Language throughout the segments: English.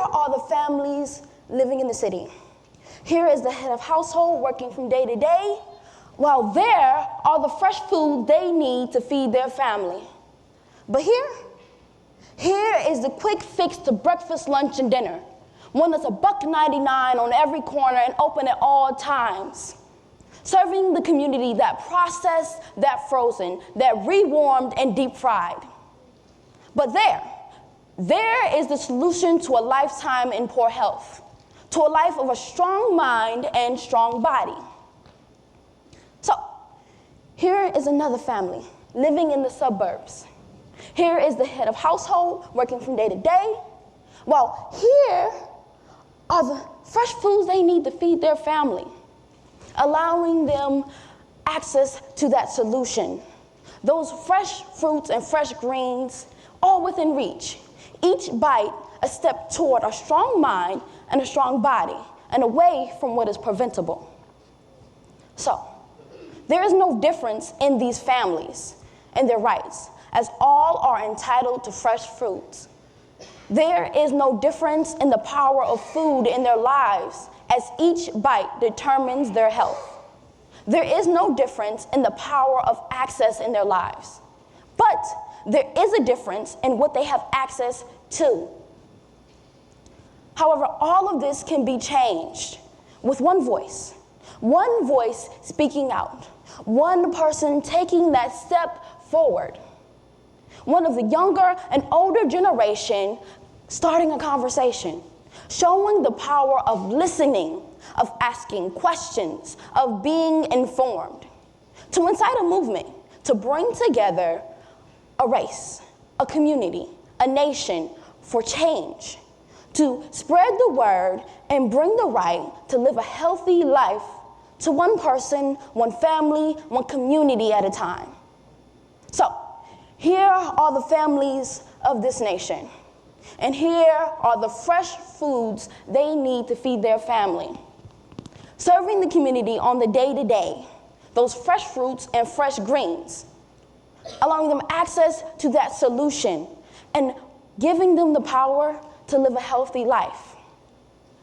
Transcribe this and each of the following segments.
are the families living in the city. Here is the head of household working from day to day, while there are the fresh food they need to feed their family. But here is the quick fix to breakfast, lunch, and dinner. One that's $1.99 on every corner and open at all times. Serving the community that processed, that frozen, that rewarmed and deep fried. But there is the solution to a lifetime in poor health, to a life of a strong mind and strong body. So, here is another family living in the suburbs. Here is the head of household working from day to day, while here are the fresh foods they need to feed their family, allowing them access to that solution. Those fresh fruits and fresh greens, all within reach. Each bite a step toward a strong mind and a strong body, and away from what is preventable. So, there is no difference in these families and their rights, as all are entitled to fresh fruits. There is no difference in the power of food in their lives, as each bite determines their health. There is no difference in the power of access in their lives, but there is a difference in what they have access to. However, all of this can be changed with one voice speaking out, one person taking that step forward, one of the younger and older generation starting a conversation, showing the power of listening, of asking questions, of being informed, to incite a movement, to bring together a race, a community, a nation for change, to spread the word and bring the right to live a healthy life to one person, one family, one community at a time. So, here are the families of this nation, and here are the fresh foods they need to feed their family. Serving the community on the day-to-day, those fresh fruits and fresh greens, allowing them access to that solution, and giving them the power to live a healthy life.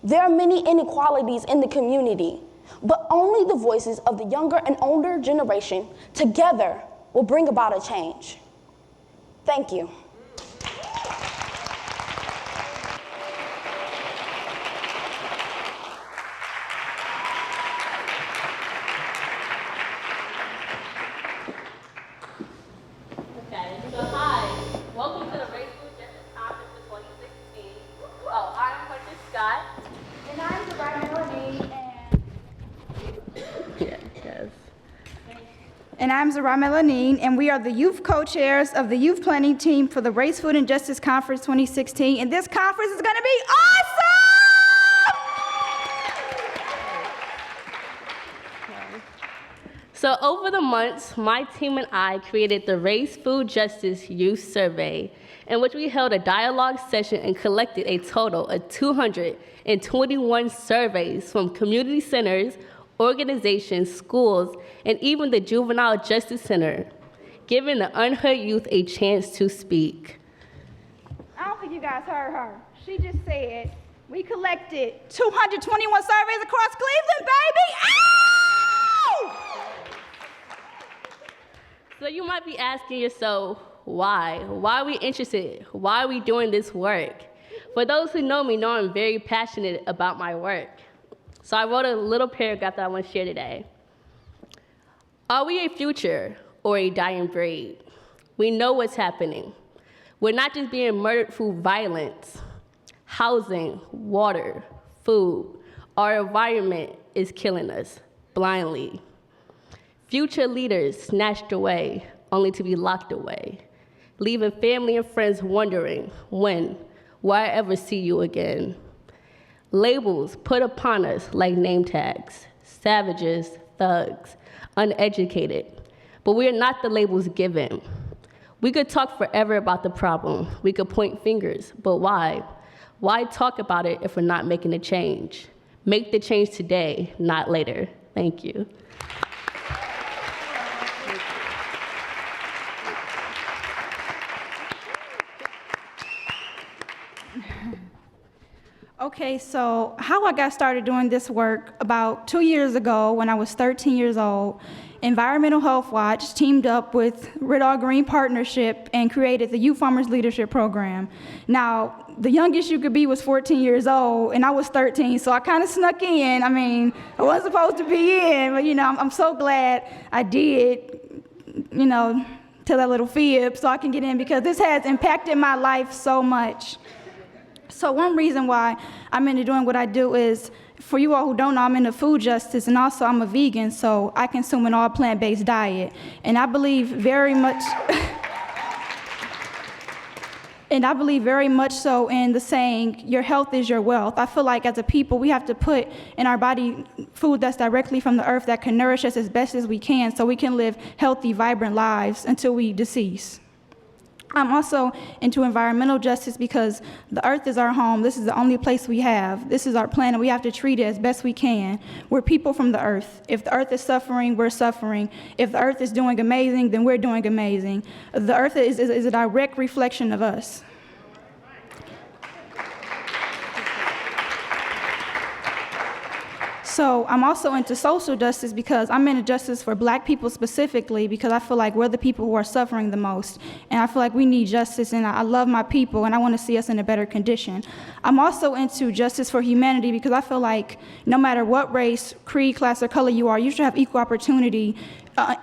There are many inequalities in the community, but only the voices of the younger and older generation together will bring about a change. Thank you. And I'm Zara Melanine, and we are the youth co-chairs of the youth planning team for the Race, Food, and Justice Conference 2016. And this conference is going to be awesome! So over the months, my team and I created the Race, Food, Justice Youth Survey, in which we held a dialogue session and collected a total of 221 surveys from community centers, organizations, schools, and even the Juvenile Justice Center, giving the unheard youth a chance to speak. I don't think you guys heard her. She just said, we collected 221 surveys across Cleveland, baby! Ow! So you might be asking yourself, why? Why are we interested? Why are we doing this work? For those who know me, I'm very passionate about my work. So I wrote a little paragraph that I want to share today. Are we a future or a dying breed? We know what's happening. We're not just being murdered through violence. Housing, water, food, our environment is killing us blindly. Future leaders snatched away, only to be locked away, leaving family and friends wondering, when will I ever see you again? Labels put upon us like name tags, savages, thugs, uneducated, but we are not the labels given. We could talk forever about the problem. We could point fingers, but why? Why talk about it if we're not making a change? Make the change today, not later. Thank you. Okay, so how I got started doing this work, about 2 years ago when I was 13 years old, Environmental Health Watch teamed up with Red All Green Partnership and created the Youth Farmers Leadership Program. Now, the youngest you could be was 14 years old, and I was 13, so I kind of snuck in. I mean, I wasn't supposed to be in, but I'm so glad I did, tell that little fib so I can get in, because this has impacted my life so much. So one reason why I'm into doing what I do is, for you all who don't know, I'm into food justice, and also I'm a vegan, so I consume an all plant-based diet. And I believe very much, so in the saying, your health is your wealth. I feel like as a people, we have to put in our body food that's directly from the earth that can nourish us as best as we can, so we can live healthy, vibrant lives until we decease. I'm also into environmental justice because the earth is our home. This is the only place we have. This is our planet. We have to treat it as best we can. We're people from the earth. If the earth is suffering, we're suffering. If the earth is doing amazing, then we're doing amazing. The earth is a direct reflection of us. So I'm also into social justice because I'm into justice for Black people specifically, because I feel like we're the people who are suffering the most. And I feel like we need justice, and I love my people, and I want to see us in a better condition. I'm also into justice for humanity because I feel like no matter what race, creed, class, or color you are, you should have equal opportunity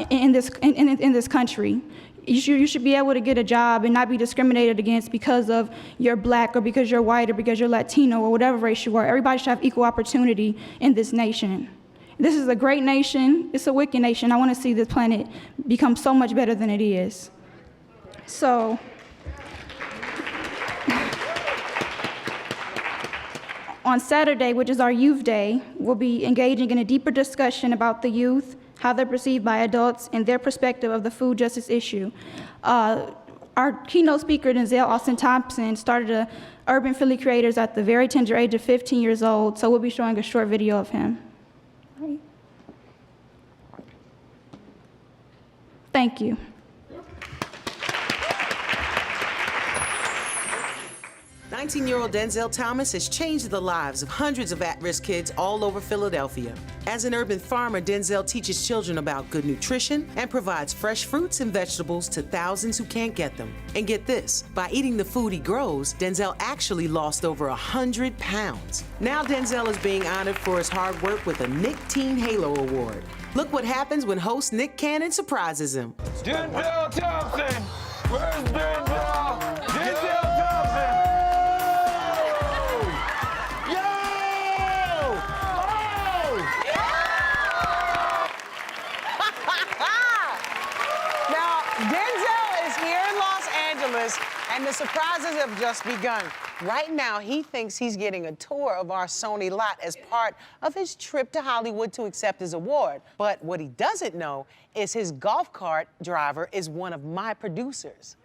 in this country. You should be able to get a job and not be discriminated against because of you're Black or because you're white or because you're Latino or whatever race you are. Everybody should have equal opportunity in this nation. This is a great nation. It's a wicked nation. I want to see this planet become so much better than it is. So, on Saturday, which is our Youth Day, we'll be engaging in a deeper discussion about the youth, how they're perceived by adults, and their perspective of the food justice issue. Our keynote speaker, Denzel Thompson, started Urban Philly Creators at the very tender age of 15 years old, so we'll be showing a short video of him. Thank you. 19-year-old Denzel Thomas has changed the lives of hundreds of at-risk kids all over Philadelphia. As an urban farmer, Denzel teaches children about good nutrition and provides fresh fruits and vegetables to thousands who can't get them. And get this, by eating the food he grows, Denzel actually lost over 100 pounds. Now Denzel is being honored for his hard work with a Nick Teen Halo Award. Look what happens when host Nick Cannon surprises him. Denzel Thompson! Where's Denzel? Denzel Thompson! Now, Denzel is here in Los Angeles, and the surprises have just begun. Right now, he thinks he's getting a tour of our Sony lot as part of his trip to Hollywood to accept his award. But what he doesn't know is his golf cart driver is one of my producers.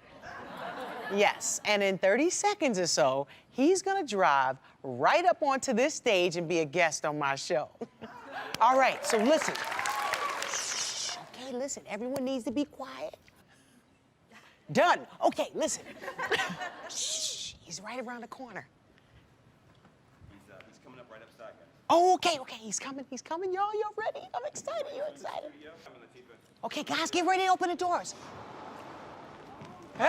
Yes, and in 30 seconds or so, he's gonna drive right up onto this stage and be a guest on my show. All right, so listen. Shh, okay, listen, everyone needs to be quiet. Done. Okay, listen. Shh, he's right around the corner. He's coming up right upside, guys. Oh, okay, he's coming, y'all. You're ready? I'm excited, you excited? Okay, guys, get ready to open the doors. Hey!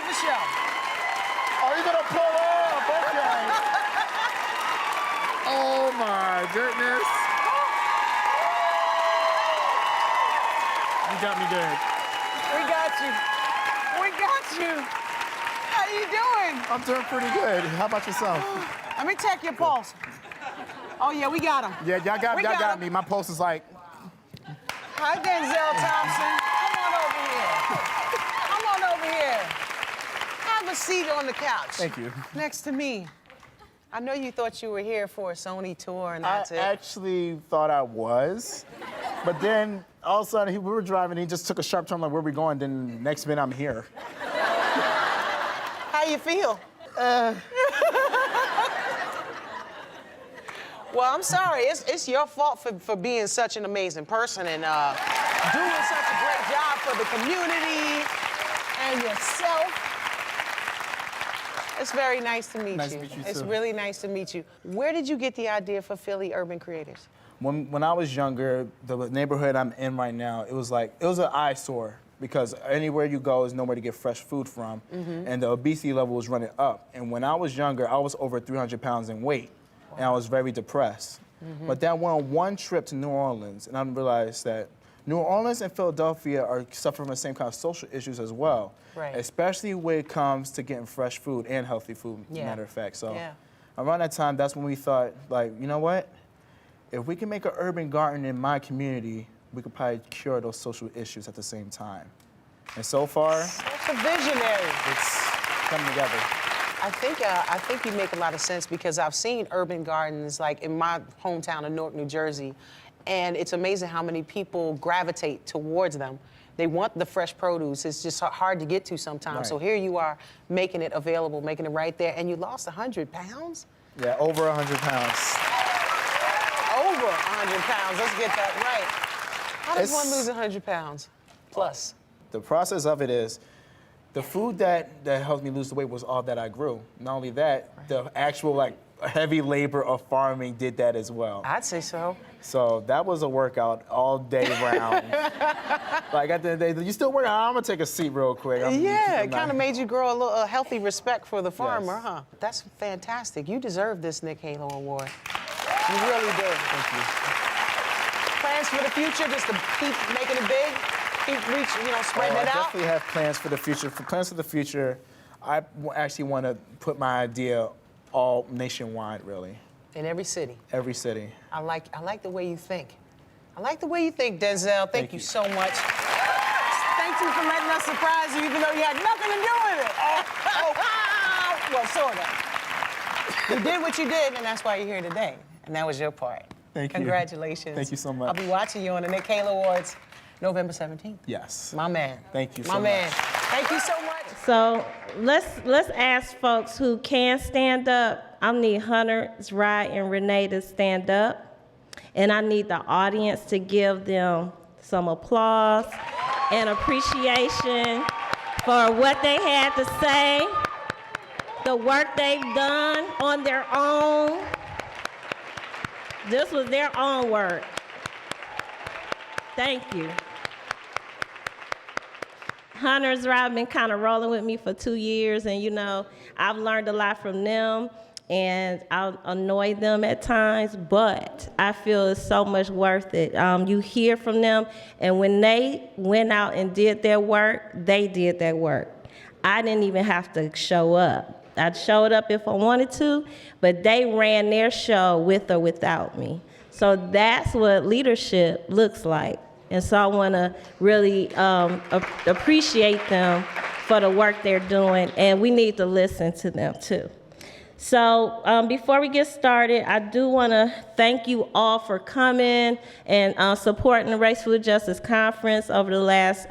Show. Are you gonna pull up? Okay. Oh my goodness. You got me good. We got you. How you doing? I'm doing pretty good. How about yourself? Let me check your pulse. Oh yeah, we got him. Yeah, y'all got me. My pulse is like. Hi, Denzel Thompson. Come on over here. Have a seat on the couch. Thank you. Next to me. I know you thought you were here for a Sony tour and that's it. I actually thought I was, but then all of a sudden we were driving, he just took a sharp turn like, where are we going? Then next minute I'm here. How you feel? Well, I'm sorry. It's your fault for being such an amazing person and doing such a great job for the community and yourself. It's very nice to meet you. Nice to meet you, It's too. really nice to meet you. Where did you get the idea for Philly Urban Creators? When I was younger, the neighborhood I'm in right now, it was an eyesore because anywhere you go is nowhere to get fresh food from, and the obesity level was running up. And when I was younger, I was over 300 pounds in weight, and I was very depressed. But then I went on one trip to New Orleans, and I realized that New Orleans and Philadelphia are suffering from the same kind of social issues as well, Right. especially when it comes to getting fresh food and healthy food, Yeah. matter of fact. So Yeah. around that time, that's when we thought, like, you know what? If we can make an urban garden in my community, we could probably cure those social issues at the same time. And so far, Such a visionary. it's come together. I think you make a lot of sense because I've seen urban gardens like in my hometown of Newark, New Jersey, and it's amazing how many people gravitate towards them. They want the fresh produce. It's just hard to get to sometimes. Right. So here you are making it available, making it right there, and you lost 100 pounds? Yeah, over 100 pounds. Over 100 pounds. Let's get that right. How does It's- one lose 100 pounds plus? The process of it is, the food that helped me lose the weight was all that I grew. Not only that, the actual heavy labor of farming did that as well. I'd say so. So that was a workout all day round. Like at the end of the day, you still working? I'm gonna take a seat real quick. Yeah, it I'm kind of made you grow a healthy respect for the farmer, Yes. huh? That's fantastic. You deserve this Nick Halo Award. You really do. Thank you. Plans for the future, just to keep making it big, keep spreading I it out. definitely have plans for the future. For plans for the future, I actually want to put my idea all nationwide, really. In every city. Every city. I like the way you think. I like the way you think, Denzel. Thank you so much. Thank you for letting us surprise you, even though you had nothing to do with it. Well, sort of. You did what you did, and that's why you're here today. And that was your part. Thank you. Congratulations. Thank you so much. I'll be watching you on the Nick Halo Awards, November 17th. Yes. My man. Thank you so My man. much. Thank you so much. So let's ask folks who can stand up. I need Hunter, Zrai, and Renee to stand up. And I need the audience to give them some applause and appreciation for what they had to say, the work they've done on their own. This was their own work. Thank you. Hunter's Zrai been kind of rolling with me for 2 years, and I've learned a lot from them, and I'll annoy them at times, but I feel it's so much worth it. You hear from them, and when they went out and did their work, they did their work. I didn't even have to show up. I showed up if I wanted to, but they ran their show with or without me. So that's what leadership looks like. And so I want to really appreciate them for the work they're doing, and we need to listen to them too. So before we get started, I do want to thank you all for coming and supporting the Race Food Justice Conference over the last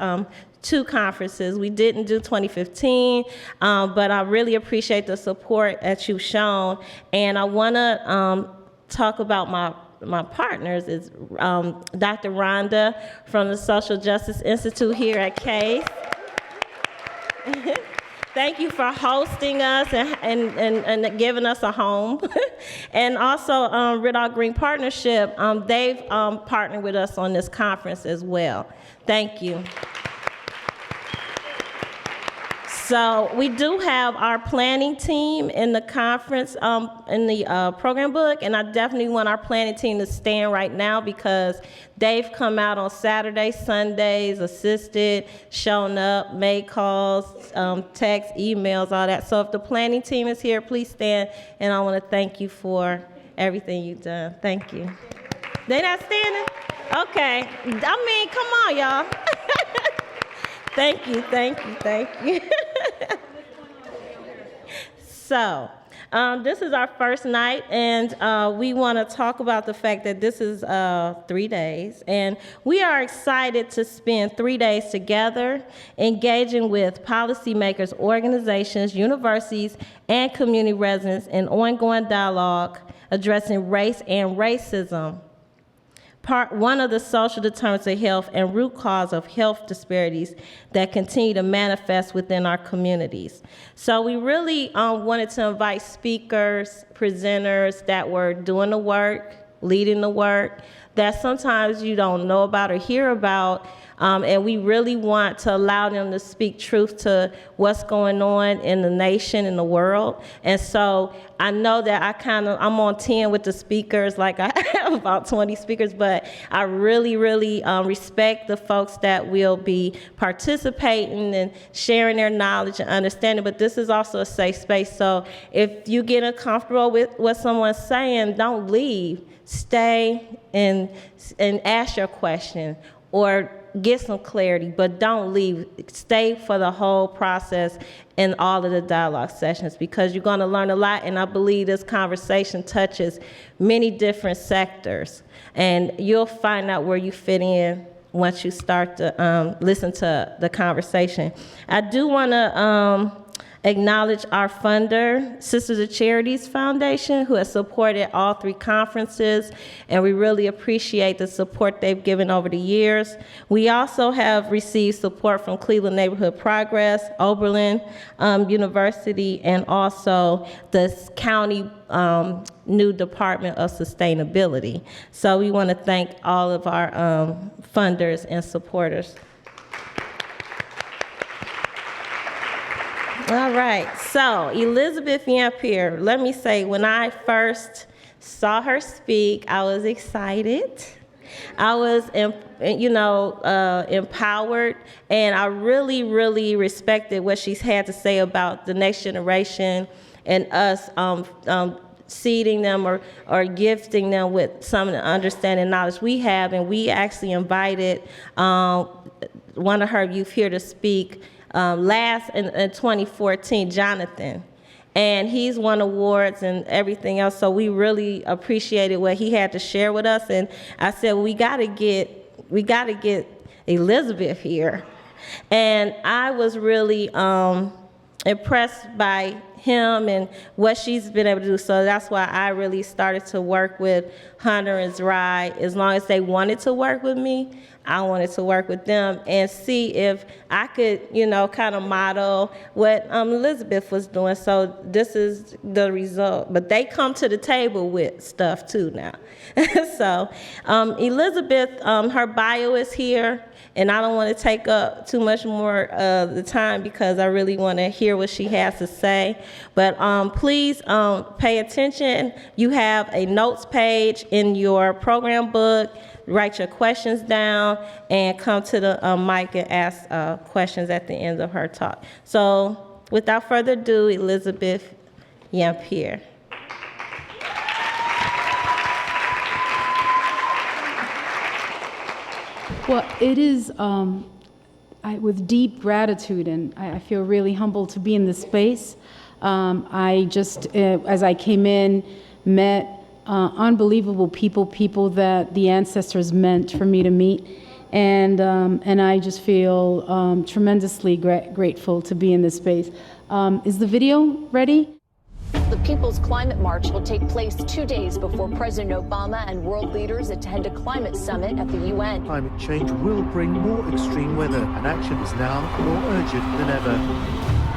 2 conferences. We didn't do 2015, but I really appreciate the support that you've shown. And I want to talk about my partners is Dr. Rhonda from the Social Justice Institute here at Case. Thank you for hosting us and giving us a home. And also Red All Green Partnership, they've partnered with us on this conference as well. Thank you. So we do have our planning team in the conference, in the program book, and I definitely want our planning team to stand right now because they've come out on Saturdays, Sundays, assisted, shown up, made calls, texts, emails, all that. So if the planning team is here, please stand, and I want to thank you for everything you've done. Thank you. They not standing? Okay. I mean, come on, y'all. Thank you, thank you, thank you. So, This is our first night, and we want to talk about the fact that this is 3 days, and we are excited to spend 3 days together engaging with policymakers, organizations, universities, and community residents in ongoing dialogue addressing race and racism. Part one of the social determinants of health and root cause of health disparities that continue to manifest within our communities. So we really wanted to invite speakers, presenters that were doing the work, leading the work, that sometimes you don't know about or hear about, and we really want to allow them to speak truth to what's going on in the nation and the world. And so I know that I'm on 10 with the speakers, like I have about 20 speakers, but I really respect the folks that will be participating and sharing their knowledge and understanding, but this is also a safe space. So if you get uncomfortable with what someone's saying, don't leave. Stay and ask your question or get some clarity, but don't leave. Stay for the whole process and all of the dialogue sessions, because you're going to learn a lot, and I believe this conversation touches many different sectors, and you'll find out where you fit in once you start to listen to the conversation. I do want to acknowledge our funder, Sisters of Charities Foundation, who has supported all 3 conferences, and we really appreciate the support they've given over the years. We also have received support from Cleveland Neighborhood Progress, Oberlin University, and also the county new Department of Sustainability. So we want to thank all of our funders and supporters. All right, so Elizabeth Yeampierre, let me say, when I first saw her speak, I was excited. I was, empowered, and I really respected what she's had to say about the next generation and us seeding them or gifting them with some of the understanding and knowledge we have. And we actually invited one of her youth here to speak last in 2014, Jonathan, and he's won awards and everything else, so we really appreciated what he had to share with us. And I said, well, we got to get Elizabeth here, and I was really impressed by him and what she's been able to do. So that's why I really started to work with Hunter and Zrai. As long as they wanted to work with me, I wanted to work with them and see if I could, kind of model what Elizabeth was doing. So this is the result. But they come to the table with stuff too now. So Elizabeth, her bio is here, and I don't want to take up too much more of the time because I really want to hear what she has to say. But please pay attention. You have a notes page in your program book. Write your questions down and come to the mic and ask questions at the end of her talk. So without further ado, Elizabeth Yeampierre. Well, it is with deep gratitude, and I feel really humbled to be in this space. I just, as I came in, met unbelievable people that the ancestors meant for me to meet, and I just feel tremendously grateful to be in this space. Is the video ready? The People's Climate March will take place 2 days before President Obama and world leaders attend a climate summit at the UN. Climate change will bring more extreme weather, and action is now more urgent than ever.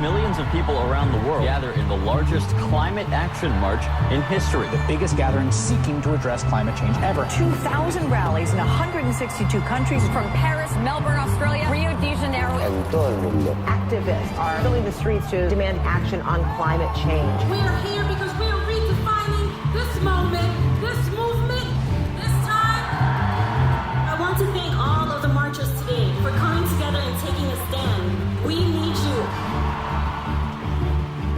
Millions of people around the world gather in the largest climate action march in history. The biggest gathering seeking to address climate change ever. 2,000 rallies in 162 countries, from Paris, Melbourne, Australia, Rio de Janeiro. Activists are filling the streets to demand action on climate change. We are here because we are redefining this moment, this movement, this time. I want to thank all of the marchers today for coming together and taking a stand. We need you.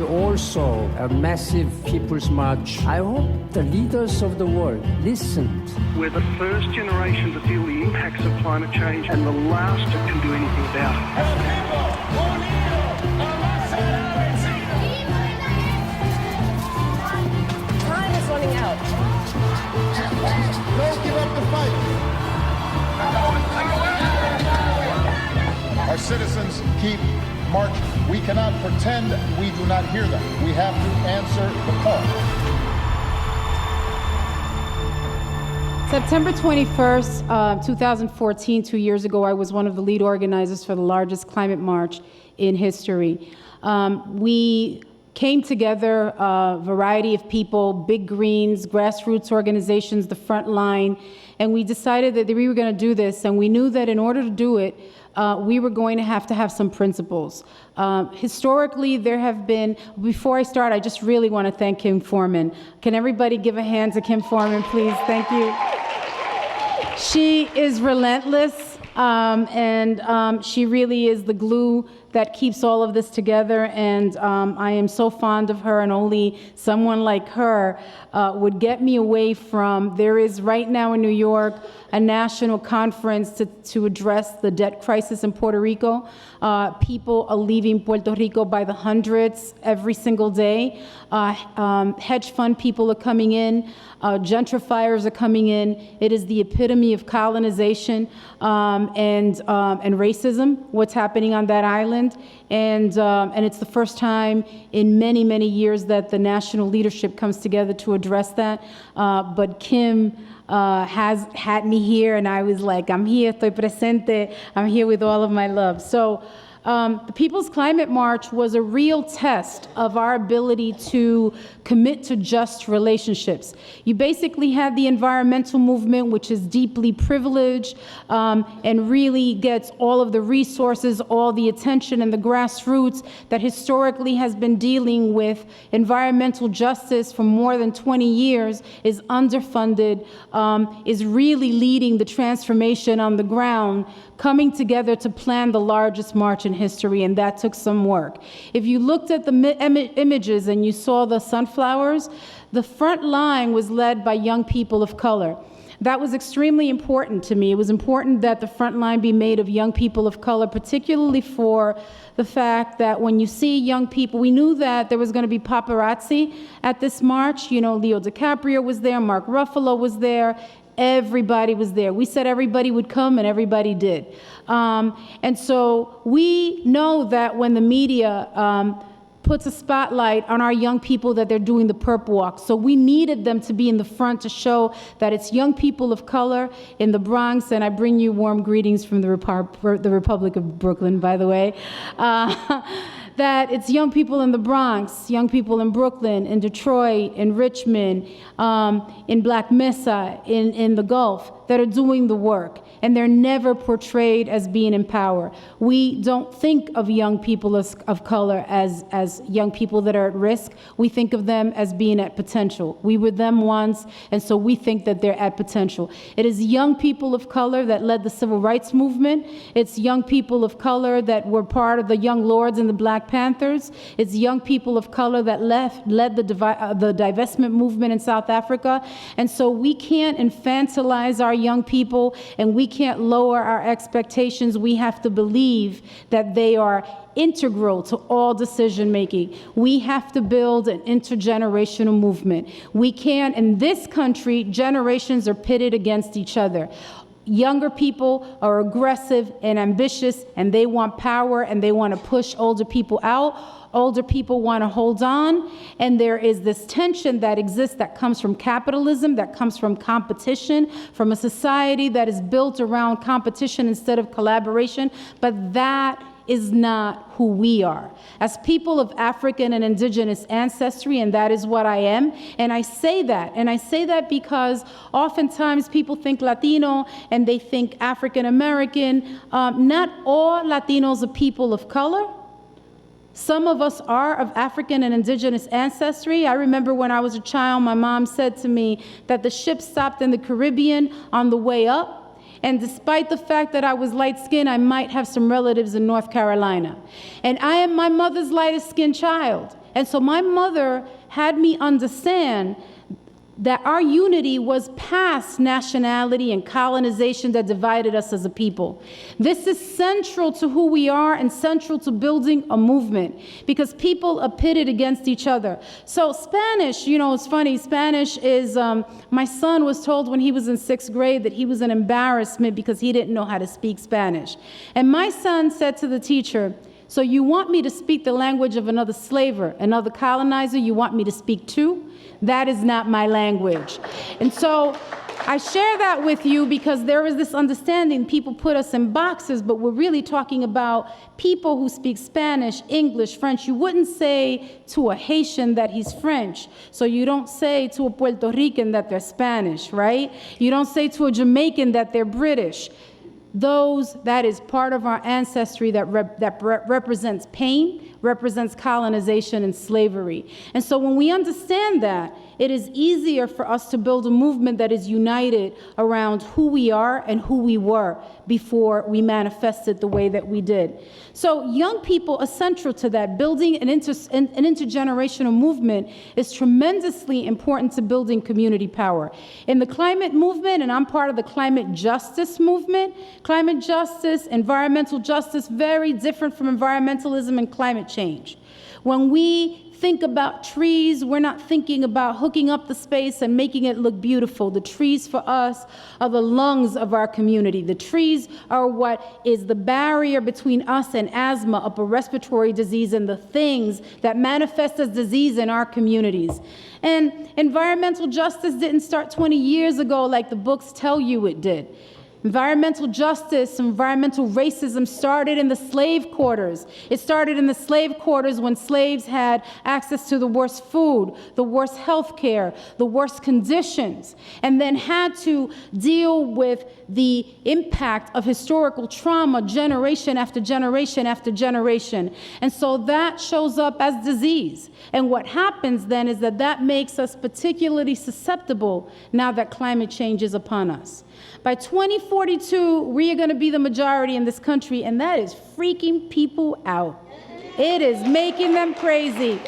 Also a massive people's march. I hope the leaders of the world listened. We're the first generation to feel the impacts of climate change and the last that can do anything about it. Don't give up the fight. Our citizens keep marching. We cannot pretend we do not hear them. We have to answer the call. September 21st, 2014, 2 years ago, I was one of the lead organizers for the largest climate march in history. We came together, a variety of people, big greens, grassroots organizations, the front line, and we decided that we were going to do this, and we knew that in order to do it, we were going to have some principles. Historically, there have been, before I start, I just really want to thank Kim Foreman. Can everybody give a hand to Kim Foreman, please? Thank you. She is relentless, and she really is the glue that keeps all of this together, and I am so fond of her, and only someone like her would get me away from, there is right now in New York a national conference to address the debt crisis in Puerto Rico. People are leaving Puerto Rico by the hundreds every single day. Hedge fund people are coming in. Gentrifiers are coming in. It is the epitome of colonization and racism, what's happening on that island. And it's the first time in many, many years that the national leadership comes together to address that. But Kim has had me here, and I was like, I'm here, estoy presente, I'm here with all of my love. So the People's Climate March was a real test of our ability to commit to just relationships. You basically had the environmental movement, which is deeply privileged and really gets all of the resources, all the attention, and the grassroots that historically has been dealing with environmental justice for more than 20 years, is underfunded, is really leading the transformation on the ground, coming together to plan the largest march in history, and that took some work. If you looked at the images and you saw the sunflowers, the front line was led by young people of color. That was extremely important to me. It was important that the front line be made of young people of color, particularly for the fact that when you see young people, we knew that there was going to be paparazzi at this march. You know, Leo DiCaprio was there, Mark Ruffalo was there, everybody was there. We said everybody would come, and everybody did. And so we know that when the media puts a spotlight on our young people, that they're doing the perp walk. So we needed them to be in the front to show that it's young people of color in the Bronx, and I bring you warm greetings from the Republic of Brooklyn, by the way. That it's young people in the Bronx, young people in Brooklyn, in Detroit, in Richmond, in Black Mesa, in the Gulf, that are doing the work. And they're never portrayed as being in power. We don't think of young people of color as young people that are at risk. We think of them as being at potential. We were them once, and so we think that they're at potential. It is young people of color that led the civil rights movement. It's young people of color that were part of the Young Lords and the Black Panthers. It's young people of color that led the divestment movement in South Africa. And so we can't infantilize our young people, and we can't lower our expectations. We have to believe that they are integral to all decision making. We have to build an intergenerational movement. We can't, in this country, generations are pitted against each other. Younger people are aggressive and ambitious, and they want power, and they want to push older people out. Older people want to hold on, and there is this tension that exists that comes from capitalism, that comes from competition, from a society that is built around competition instead of collaboration, but that is not who we are. As people of African and indigenous ancestry, and that is what I am, and I say that because oftentimes people think Latino and they think African American. Not all Latinos are people of color. Some of us are of African and indigenous ancestry. I remember when I was a child, my mom said to me that the ship stopped in the Caribbean on the way up. And despite the fact that I was light-skinned, I might have some relatives in North Carolina. And I am my mother's lightest-skinned child. And so my mother had me understand that our unity was past nationality and colonization that divided us as a people. This is central to who we are and central to building a movement, because people are pitted against each other. So Spanish, you know, it's funny, Spanish is, my son was told when he was in 6th grade that he was an embarrassment because he didn't know how to speak Spanish. And my son said to the teacher, "So you want me to speak the language of another slaver, another colonizer, you want me to speak too? That is not my language." And so I share that with you because there is this understanding, people put us in boxes, but we're really talking about people who speak Spanish, English, French. You wouldn't say to a Haitian that he's French. So you don't say to a Puerto Rican that they're Spanish, right? You don't say to a Jamaican that they're British. That is part of our ancestry that represents pain, represents colonization and slavery. And so when we understand that, it is easier for us to build a movement that is united around who we are and who we were before we manifested the way that we did. So young people are central to that. Building an intergenerational movement is tremendously important to building community power. In the climate movement, and I'm part of the climate justice movement, climate justice, environmental justice, very different from environmentalism and climate change. When we think about trees, we're not thinking about hooking up the space and making it look beautiful. The trees for us are the lungs of our community. The trees are what is the barrier between us and asthma, upper respiratory disease, and the things that manifest as disease in our communities. And environmental justice didn't start 20 years ago like the books tell you it did. Environmental justice, environmental racism started in the slave quarters. It started in the slave quarters when slaves had access to the worst food, the worst health care, the worst conditions, and then had to deal with the impact of historical trauma generation after generation after generation. And so that shows up as disease. And what happens then is that makes us particularly susceptible now that climate change is upon us. By 2042, we are going to be the majority in this country, and that is freaking people out. It is making them crazy.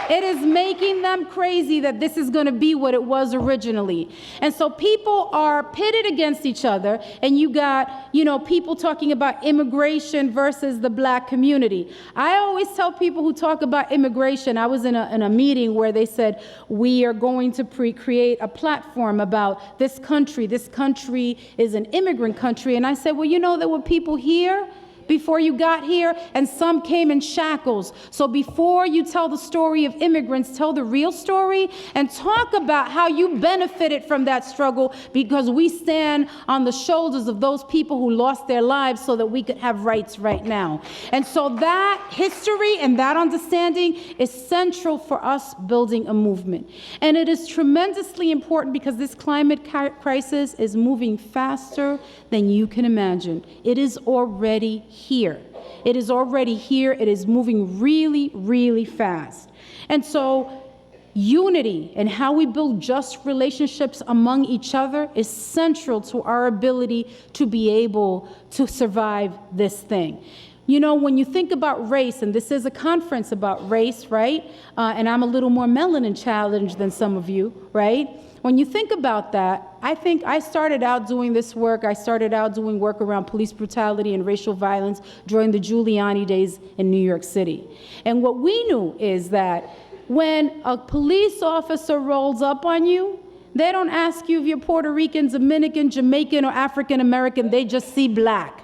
It is making them crazy that this is going to be what it was originally. And so people are pitted against each other, and you got, people talking about immigration versus the Black community. I always tell people who talk about immigration, I was in a meeting where they said, we are going to create a platform about this country. This country is an immigrant country. And I said, well, there were people here before you got here, and some came in shackles. So before you tell the story of immigrants, tell the real story and talk about how you benefited from that struggle, because we stand on the shoulders of those people who lost their lives so that we could have rights right now. And so that history and that understanding is central for us building a movement. And it is tremendously important because this climate crisis is moving faster than you can imagine. It is already here. It is already here. It is moving really, really fast. And so unity and how we build just relationships among each other is central to our ability to be able to survive this thing. When you think about race, and this is a conference about race, right? And I'm a little more melanin challenged than some of you, right? When you think about that, I think I started out doing this work. I started out doing work around police brutality and racial violence during the Giuliani days in New York City. And what we knew is that when a police officer rolls up on you, they don't ask you if you're Puerto Rican, Dominican, Jamaican, or African American. They just see Black.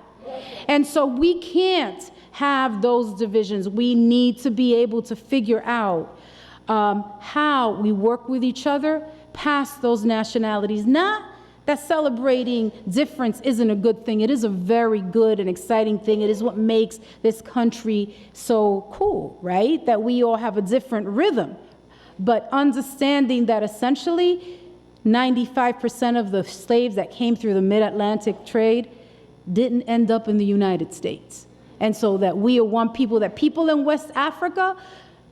And so we can't have those divisions. We need to be able to figure out how we work with each other past those nationalities. Not that celebrating difference isn't a good thing. It is a very good and exciting thing. It is what makes this country so cool, right? That we all have a different rhythm. But understanding that essentially 95% of the slaves that came through the mid-Atlantic trade didn't end up in the United States. And so that we are one people, that people in West Africa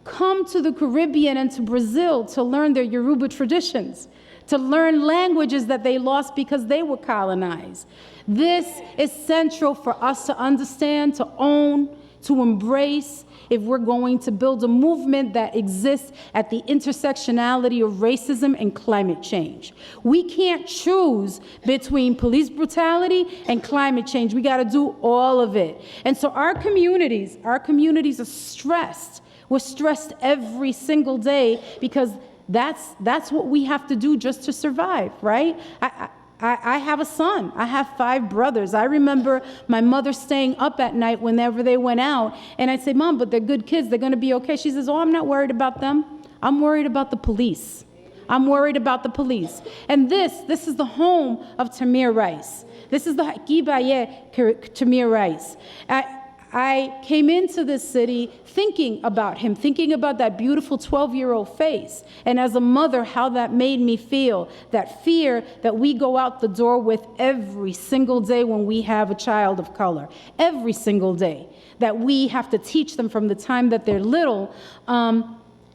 come to the Caribbean and to Brazil to learn their Yoruba traditions, to learn languages that they lost because they were colonized. This is central for us to understand, to own, to embrace if we're going to build a movement that exists at the intersectionality of racism and climate change. We can't choose between police brutality and climate change. We got to do all of it. And so our communities are stressed. We're stressed every single day because that's what we have to do just to survive, right? I have a son. I have 5 brothers. I remember my mother staying up at night whenever they went out, and I'd say, Mom, but they're good kids. They're going to be okay. She says, oh, I'm not worried about them. I'm worried about the police. I'm worried about the police. And this is the home of Tamir Rice. This is the Gibaye Tamir Rice. I came into this city thinking about him, thinking about that beautiful 12-year-old face. And as a mother, how that made me feel, that fear that we go out the door with every single day when we have a child of color, every single day, that we have to teach them from the time that they're little,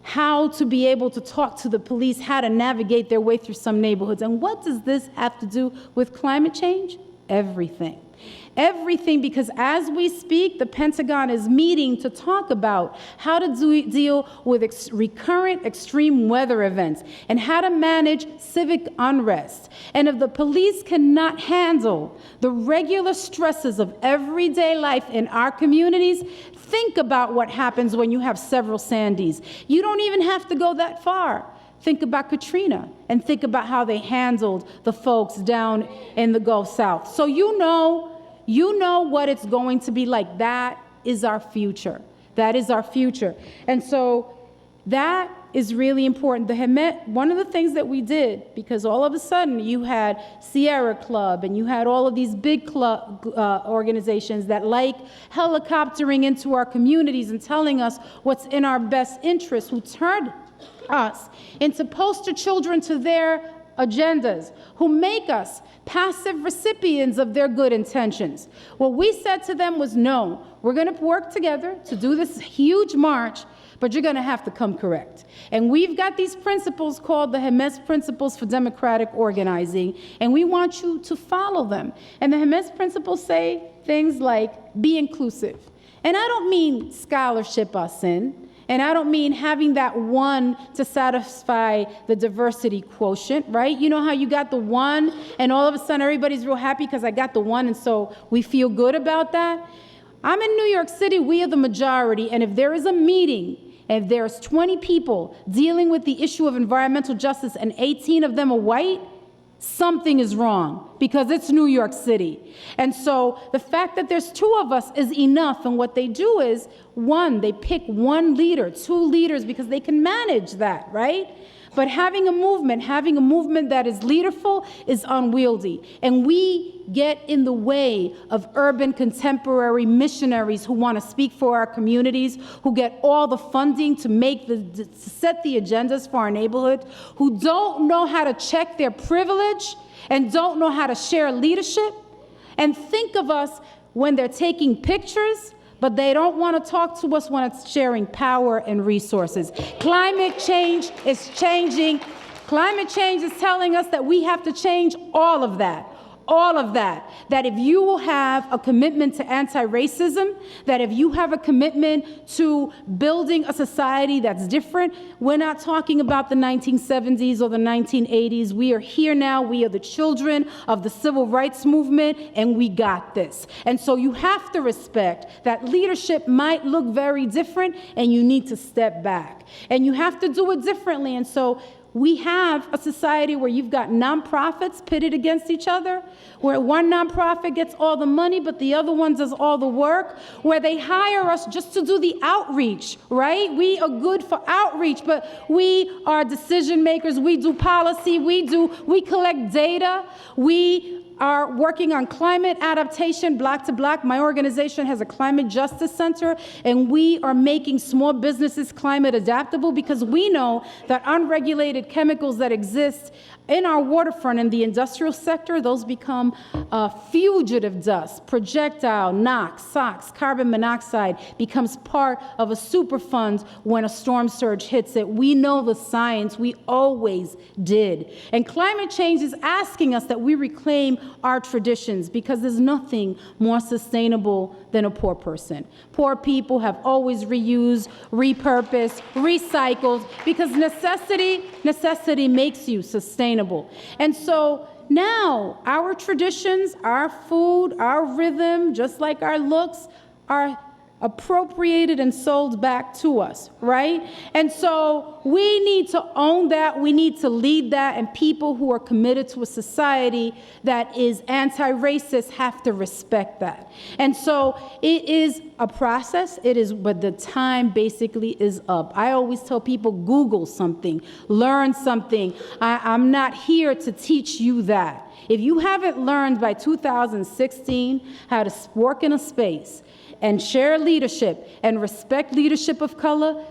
how to be able to talk to the police, how to navigate their way through some neighborhoods. And what does this have to do with climate change? Everything. Everything, because as we speak, the Pentagon is meeting to talk about how to deal with recurrent extreme weather events and how to manage civic unrest. And if the police cannot handle the regular stresses of everyday life in our communities, think about what happens when you have several Sandys. You don't even have to go that far. Think about Katrina and think about how they handled the folks down in the Gulf South. So you know what it's going to be like. That is our future. That is our future. And so that is really important. The Hemet, one of the things that we did, because all of a sudden you had Sierra Club and you had all of these big club organizations that like helicoptering into our communities and telling us what's in our best interest, who turned us into poster children to their agendas, who make us passive recipients of their good intentions. What we said to them was, no, we're going to work together to do this huge march, but you're going to have to come correct. And we've got these principles called the Hemes Principles for Democratic Organizing, and we want you to follow them. And the Hemes Principles say things like, be inclusive. And I don't mean scholarship us in, and I don't mean having that one to satisfy the diversity quotient, right? You know how you got the one and all of a sudden everybody's real happy because I got the one and so we feel good about that? I'm in New York City, we are the majority, and if there is a meeting, if there's 20 people dealing with the issue of environmental justice and 18 of them are white, something is wrong because it's New York City. And so the fact that there's 2 of us is enough. And what they do is, one, they pick 1 leader, 2 leaders, because they can manage that, right? But having a movement that is leaderful is unwieldy. And we get in the way of urban contemporary missionaries who want to speak for our communities, who get all the funding to set the agendas for our neighborhood, who don't know how to check their privilege and don't know how to share leadership. And think of us when they're taking pictures, but they don't want to talk to us when it's sharing power and resources. Climate change is changing. Climate change is telling us that we have to change all of that. All of that. That if you will have a commitment to anti-racism, that if you have a commitment to building a society that's different, we're not talking about the 1970s or the 1980s. We are here now. We are the children of the civil rights movement, and we got this. And so you have to respect that leadership might look very different, and you need to step back. And you have to do it differently. And so we have a society where you've got nonprofits pitted against each other, where one nonprofit gets all the money, but the other one does all the work, where they hire us just to do the outreach, right? We are good for outreach, but we are decision makers. We do policy. We collect data. We are working on climate adaptation, Block to Block. My organization has a climate justice center, and we are making small businesses climate adaptable because we know that unregulated chemicals that exist in our waterfront in the industrial sector, those become fugitive dust, projectile, NOx, SOx, carbon monoxide becomes part of a superfund when a storm surge hits it. We know the science, we always did. And climate change is asking us that we reclaim our traditions, because there's nothing more sustainable than a poor person. Poor people have always reused, repurposed, recycled, because necessity makes you sustainable. And so now our traditions, our food, our rhythm, just like our looks, are appropriated and sold back to us, right? And so we need to own that, we need to lead that, and people who are committed to a society that is anti-racist have to respect that. And so it is a process, but the time basically is up. I always tell people, Google something, learn something. I'm not here to teach you that. If you haven't learned by 2016 how to work in a space and share leadership and respect leadership of color,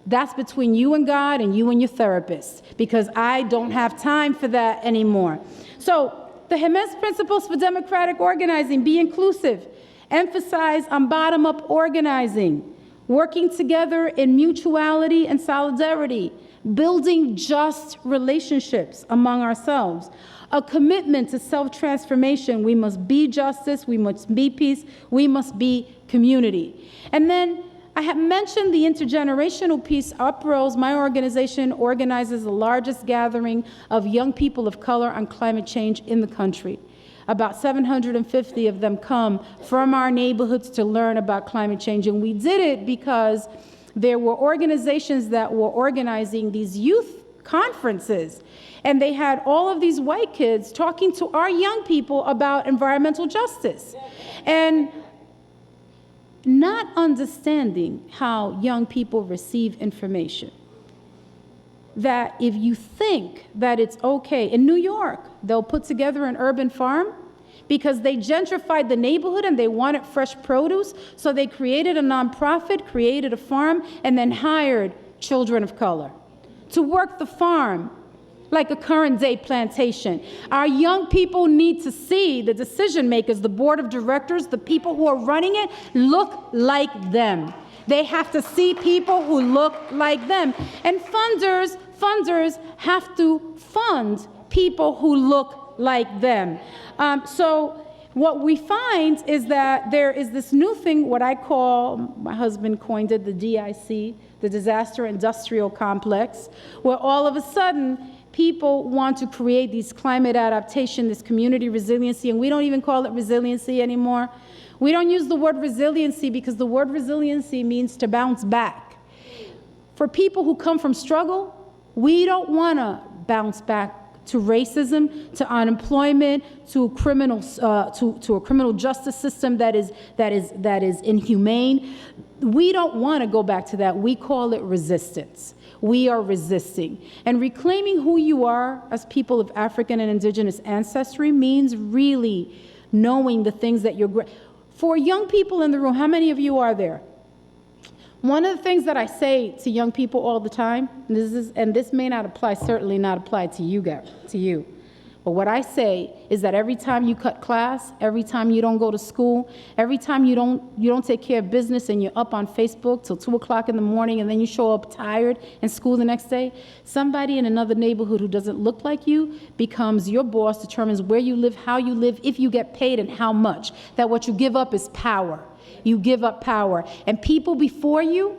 that's between you and God and you and your therapist, because I don't have time for that anymore. So the Jimenez Principles for Democratic Organizing: be inclusive, emphasize on bottom-up organizing, working together in mutuality and solidarity, building just relationships among ourselves, a commitment to self-transformation. We must be justice, we must be peace, we must be community. And then I have mentioned the intergenerational piece. Uprose, my organization, organizes the largest gathering of young people of color on climate change in the country. About 750 of them come from our neighborhoods to learn about climate change. And we did it because there were organizations that were organizing these youth conferences. And they had all of these white kids talking to our young people about environmental justice. And not understanding how young people receive information. That if you think that it's okay, in New York, they'll put together an urban farm because they gentrified the neighborhood and they wanted fresh produce. So they created a nonprofit, created a farm, and then hired children of color to work the farm like a current day plantation. Our young people need to see the decision makers, the board of directors, the people who are running it, look like them. They have to see people who look like them. And funders have to fund people who look like them. So what we find is that there is this new thing, what I call, my husband coined it, the DIC, the Disaster Industrial Complex, where all of a sudden people want to create these climate adaptation, this community resiliency, and we don't even call it resiliency anymore. We don't use the word resiliency because the word resiliency means to bounce back. For people who come from struggle, we don't want to bounce back to racism, to unemployment, to criminals, to a criminal justice system that is inhumane. We don't want to go back to that. We call it resistance. We are resisting. And reclaiming who you are as people of African and indigenous ancestry means really knowing the things that you're. For young people in the room, how many of you are there? One of the things that I say to young people all the time, and this may not apply, certainly not apply to you guys, but what I say is that every time you cut class, every time you don't go to school, every time you don't take care of business and you're up on Facebook till 2 o'clock in the morning and then you show up tired in school the next day, somebody in another neighborhood who doesn't look like you becomes your boss, determines where you live, how you live, if you get paid and how much. That what you give up is power. You give up power. And people before you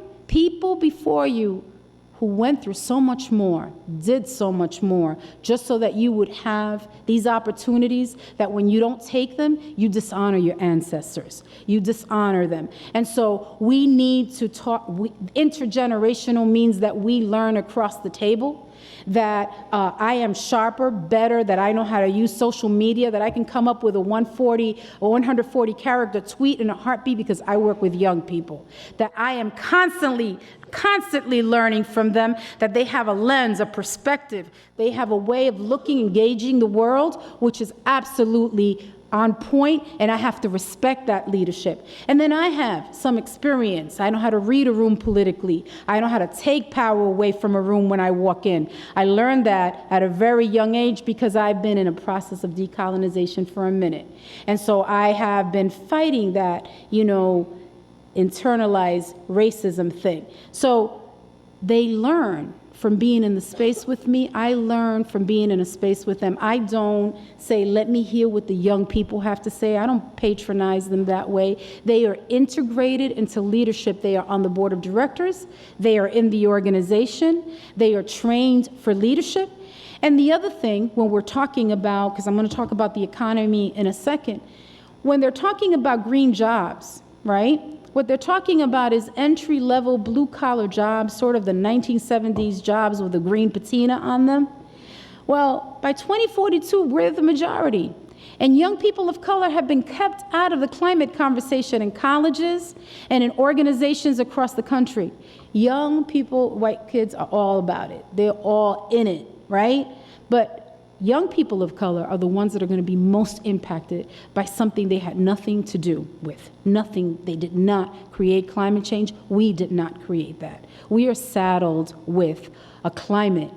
who went through so much more, did so much more, just so that you would have these opportunities that when you don't take them, you dishonor your ancestors. You dishonor them. And so we need to talk, intergenerational means that we learn across the table, that I am sharper, better, that I know how to use social media, that I can come up with a 140 character tweet in a heartbeat because I work with young people, that I am constantly learning from them, that they have a lens, a perspective, they have a way of looking, engaging the world, which is absolutely on point, and I have to respect that leadership. And then I have some experience. I know how to read a room politically. I know how to take power away from a room when I walk in. I learned that at a very young age because I've been in a process of decolonization for a minute. And so I have been fighting that, internalized racism thing. So they learn from being in the space with me. I learn from being in a space with them. I don't say, let me hear what the young people have to say. I don't patronize them that way. They are integrated into leadership. They are on the board of directors. They are in the organization. They are trained for leadership. And the other thing, when we're talking about, because I'm going to talk about the economy in a second, when they're talking about green jobs, right? What they're talking about is entry-level blue-collar jobs, sort of the 1970s jobs with a green patina on them. Well, by 2042, we're the majority. And young people of color have been kept out of the climate conversation in colleges and in organizations across the country. Young people, white kids, are all about it. They're all in it, right? But young people of color are the ones that are going to be most impacted by something they had nothing to do with. Nothing. They did not create climate change. We did not create that. We are saddled with a climate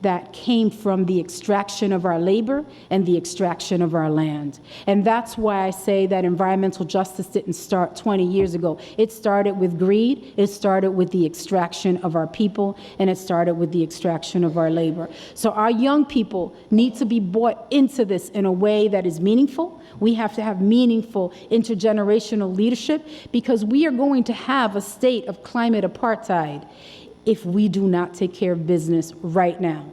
that came from the extraction of our labor and the extraction of our land. And that's why I say that environmental justice didn't start 20 years ago. It started with greed, it started with the extraction of our people, and it started with the extraction of our labor. So our young people need to be brought into this in a way that is meaningful. We have to have meaningful intergenerational leadership, because we are going to have a state of climate apartheid if we do not take care of business right now.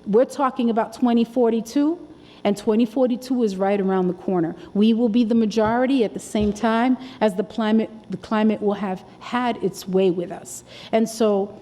We're talking about 2042, and 2042 is right around the corner. We will be the majority at the same time as the climate will have had its way with us. And so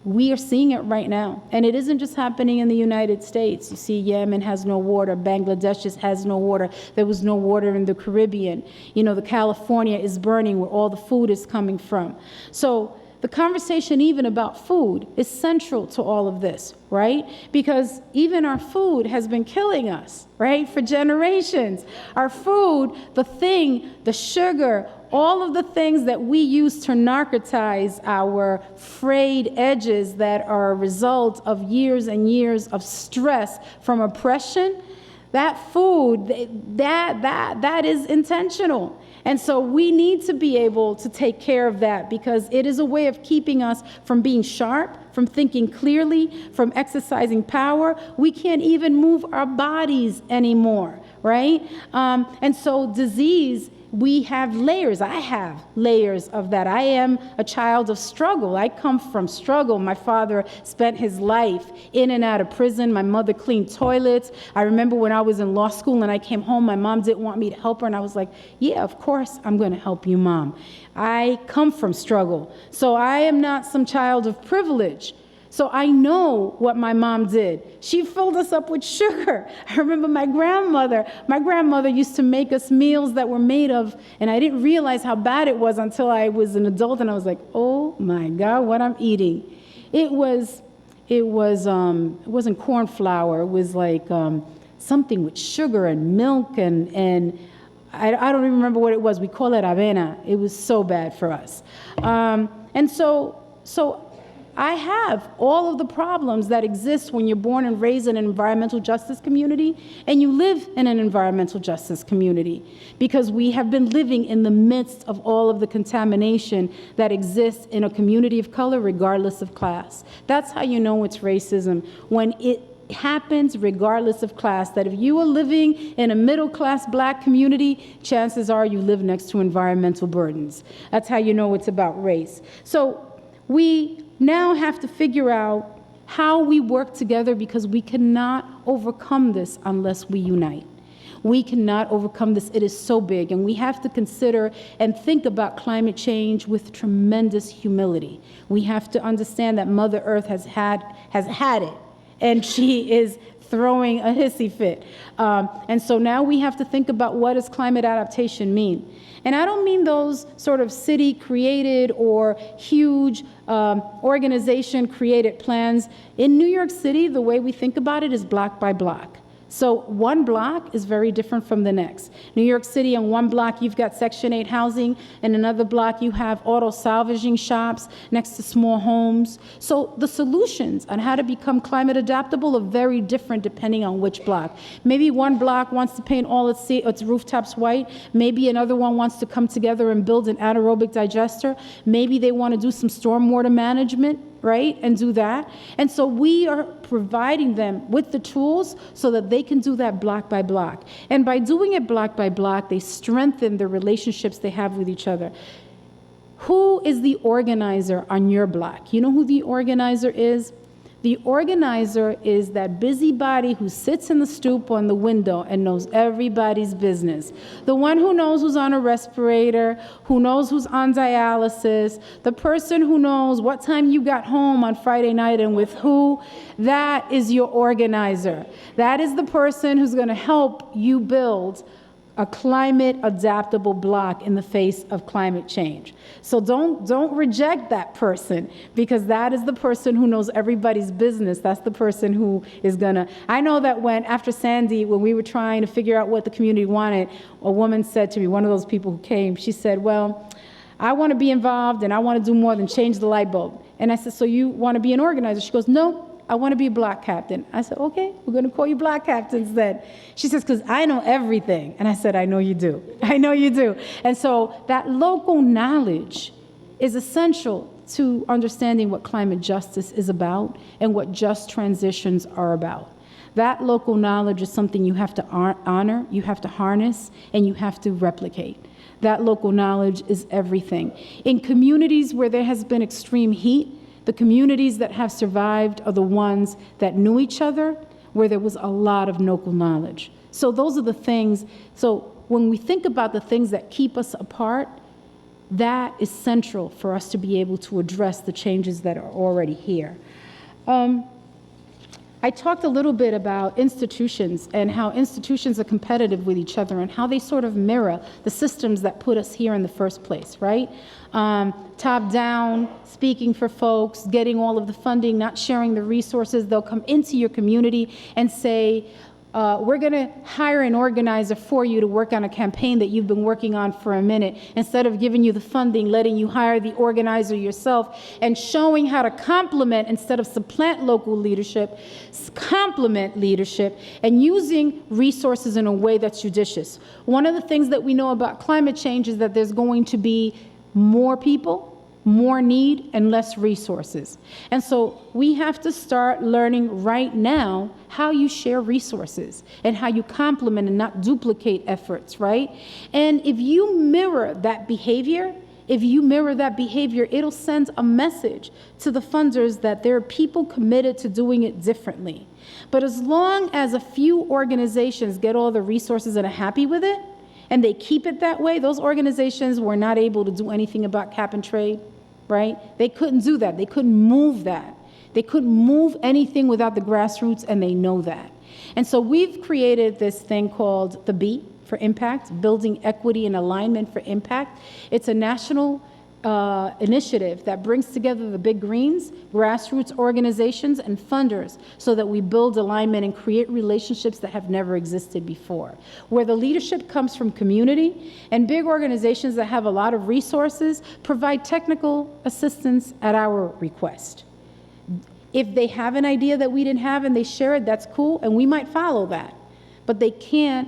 we are seeing it right now. And it isn't just happening in the United States. You see, Yemen has no water. Bangladesh just has no water. There was no water in the Caribbean. You know, the California is burning where all the food is coming from. So the conversation even about food is central to all of this, right? Because even our food has been killing us, right, for generations. Our food, the sugar, all of the things that we use to narcotize our frayed edges that are a result of years and years of stress from oppression, that food, that is intentional. And so we need to be able to take care of that, because it is a way of keeping us from being sharp, from thinking clearly, from exercising power. We can't even move our bodies anymore, right? And so disease, we have layers. I have layers of that. I am a child of struggle. I come from struggle. My father spent his life in and out of prison. My mother cleaned toilets. I remember when I was in law school and I came home, my mom didn't want me to help her. And I was like, yeah, of course I'm going to help you, Mom. I come from struggle. So I am not some child of privilege. So I know what my mom did. She filled us up with sugar. I remember my grandmother used to make us meals that were made of, and I didn't realize how bad it was until I was an adult, and I was like, oh my God, what I'm eating. It wasn't corn flour. It was like something with sugar and milk, and I don't even remember what it was. We call it avena. It was so bad for us. And so I have all of the problems that exist when you're born and raised in an environmental justice community and you live in an environmental justice community, because we have been living in the midst of all of the contamination that exists in a community of color, regardless of class. That's how you know it's racism, when it happens regardless of class, that if you are living in a middle-class Black community, chances are you live next to environmental burdens. That's how you know it's about race. So we now have to figure out how we work together, because we cannot overcome this unless we unite. We cannot overcome this. It is so big, and we have to consider and think about climate change with tremendous humility. We have to understand that Mother Earth has had it, and she is throwing a hissy fit. And so now we have to think about, what does climate adaptation mean? And I don't mean those sort of city-created or huge organization-created plans. In New York City, the way we think about it is block by block. So one block is very different from the next. New York City, on one block, you've got Section 8 housing. In another block, you have auto salvaging shops next to small homes. So the solutions on how to become climate adaptable are very different depending on which block. Maybe one block wants to paint all its rooftops white. Maybe another one wants to come together and build an anaerobic digester. Maybe they want to do some stormwater management. right, and do that. And so we are providing them with the tools so that they can do that block by block. And by doing it block by block, they strengthen the relationships they have with each other. Who is the organizer on your block? You know who the organizer is? The organizer is that busybody who sits in the stoop on the window and knows everybody's business. The one who knows who's on a respirator, who knows who's on dialysis, the person who knows what time you got home on Friday night and with who. That is your organizer. That is the person who's going to help you build a climate adaptable block in the face of climate change. So don't reject that person, because that is the person who knows everybody's business. That's the person who is gonna, I know that after Sandy, when we were trying to figure out what the community wanted, a woman said to me, one of those people who came, she said, well, I wanna be involved and I wanna do more than change the light bulb. And I said, so you wanna be an organizer? She goes, no, I want to be a block captain. I said, okay, we're going to call you block captains then. She says, because I know everything. And I said, I know you do. I know you do. And so that local knowledge is essential to understanding what climate justice is about and what just transitions are about. That local knowledge is something you have to honor, you have to harness, and you have to replicate. That local knowledge is everything. In communities where there has been extreme heat, the communities that have survived are the ones that knew each other, where there was a lot of local knowledge. So those are the things. So when we think about the things that keep us apart, that is central for us to be able to address the changes that are already here. I talked a little bit about institutions and how institutions are competitive with each other and how they sort of mirror the systems that put us here in the first place, right? Top down, speaking for folks, getting all of the funding, not sharing the resources. They'll come into your community and say, we're going to hire an organizer for you to work on a campaign that you've been working on for a minute. Instead of giving you the funding, letting you hire the organizer yourself and showing how to complement instead of supplant local leadership, complement leadership, and using resources in a way that's judicious. One of the things that we know about climate change is that there's going to be more people, more need, and less resources. And so we have to start learning right now how you share resources and how you complement and not duplicate efforts, right? And if you mirror that behavior, it'll send a message to the funders that there are people committed to doing it differently. But as long as a few organizations get all the resources and are happy with it, and they keep it that way, those organizations were not able to do anything about cap and trade, right? They couldn't do that. They couldn't move that. They couldn't move anything without the grassroots, and they know that. And so we've created this thing called the B for Impact, Building Equity and Alignment for Impact. It's a national initiative that brings together the big greens, grassroots organizations, and funders so that we build alignment and create relationships that have never existed before, where the leadership comes from community, and big organizations that have a lot of resources provide technical assistance at our request. If they have an idea that we didn't have and they share it, that's cool, and we might follow that. But they can't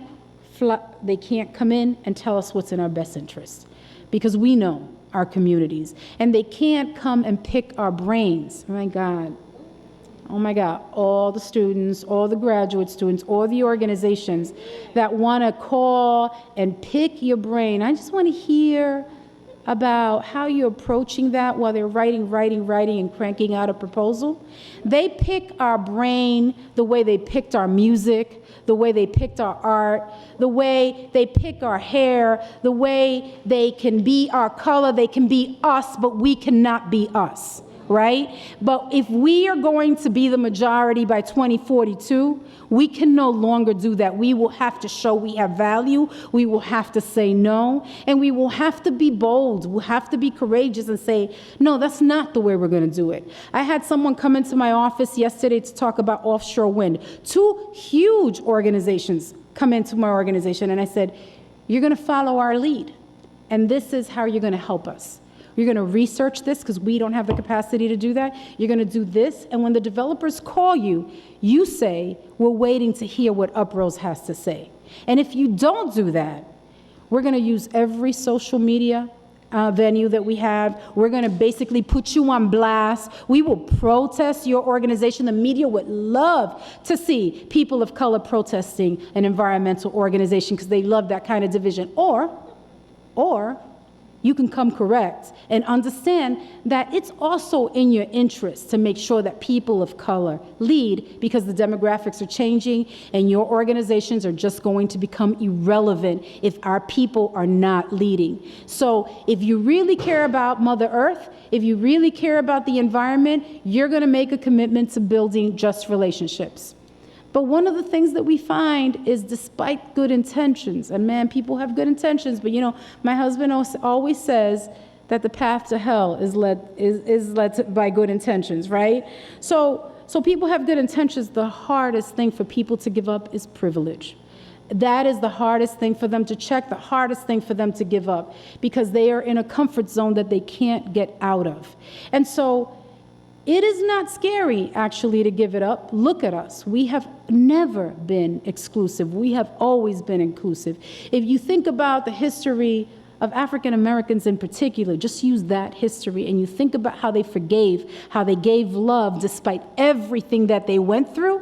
come in and tell us what's in our best interest, because we know our communities. And they can't come and pick our brains. Oh my God, all the students, all the graduate students, all the organizations that want to call and pick your brain. I just want to hear about how you're approaching that while they're writing and cranking out a proposal. They pick our brain the way they picked our music, the way they picked our art, the way they pick our hair, the way they can be our color, they can be us, but we cannot be us, right? But if we are going to be the majority by 2042, we can no longer do that. We will have to show we have value. We will have to say no, and we will have to be bold. We'll have to be courageous and say, no, that's not the way we're going to do it. I had someone come into my office yesterday to talk about offshore wind. 2 huge organizations come into my organization, and I said, you're going to follow our lead, and this is how you're going to help us. You're going to research this because we don't have the capacity to do that. You're going to do this. And when the developers call you, you say, we're waiting to hear what Uprose has to say. And if you don't do that, we're going to use every social media, venue that we have. We're going to basically put you on blast. We will protest your organization. The media would love to see people of color protesting an environmental organization because they love that kind of division. Or you can come correct and understand that it's also in your interest to make sure that people of color lead, because the demographics are changing and your organizations are just going to become irrelevant if our people are not leading. So if you really care about Mother Earth, if you really care about the environment, you're going to make a commitment to building just relationships. But one of the things that we find is, despite good intentions, and man, people have good intentions, but you know, my husband always says that the path to hell is led by good intentions, right? So people have good intentions. The hardest thing for people to give up is privilege. That is the hardest thing for them to check, the hardest thing for them to give up, because they are in a comfort zone that they can't get out of. And so it is not scary, actually, to give it up. Look at us. We have never been exclusive. We have always been inclusive. If you think about the history of African Americans in particular, just use that history, and you think about how they forgave, how they gave love despite everything that they went through,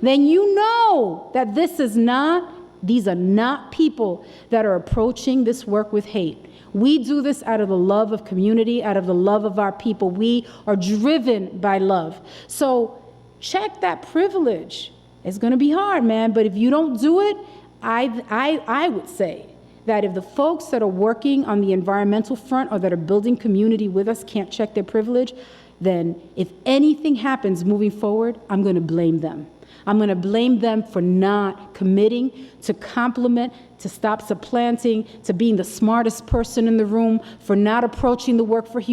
then you know that these are not people that are approaching this work with hate. We do this out of the love of community, out of the love of our people. We are driven by love. So check that privilege. It's going to be hard, man, but if you don't do it, I would say that if the folks that are working on the environmental front or that are building community with us can't check their privilege, then if anything happens moving forward, I'm going to blame them. I'm going to blame them for not committing to complement, to stop supplanting, to being the smartest person in the room, for not approaching the work with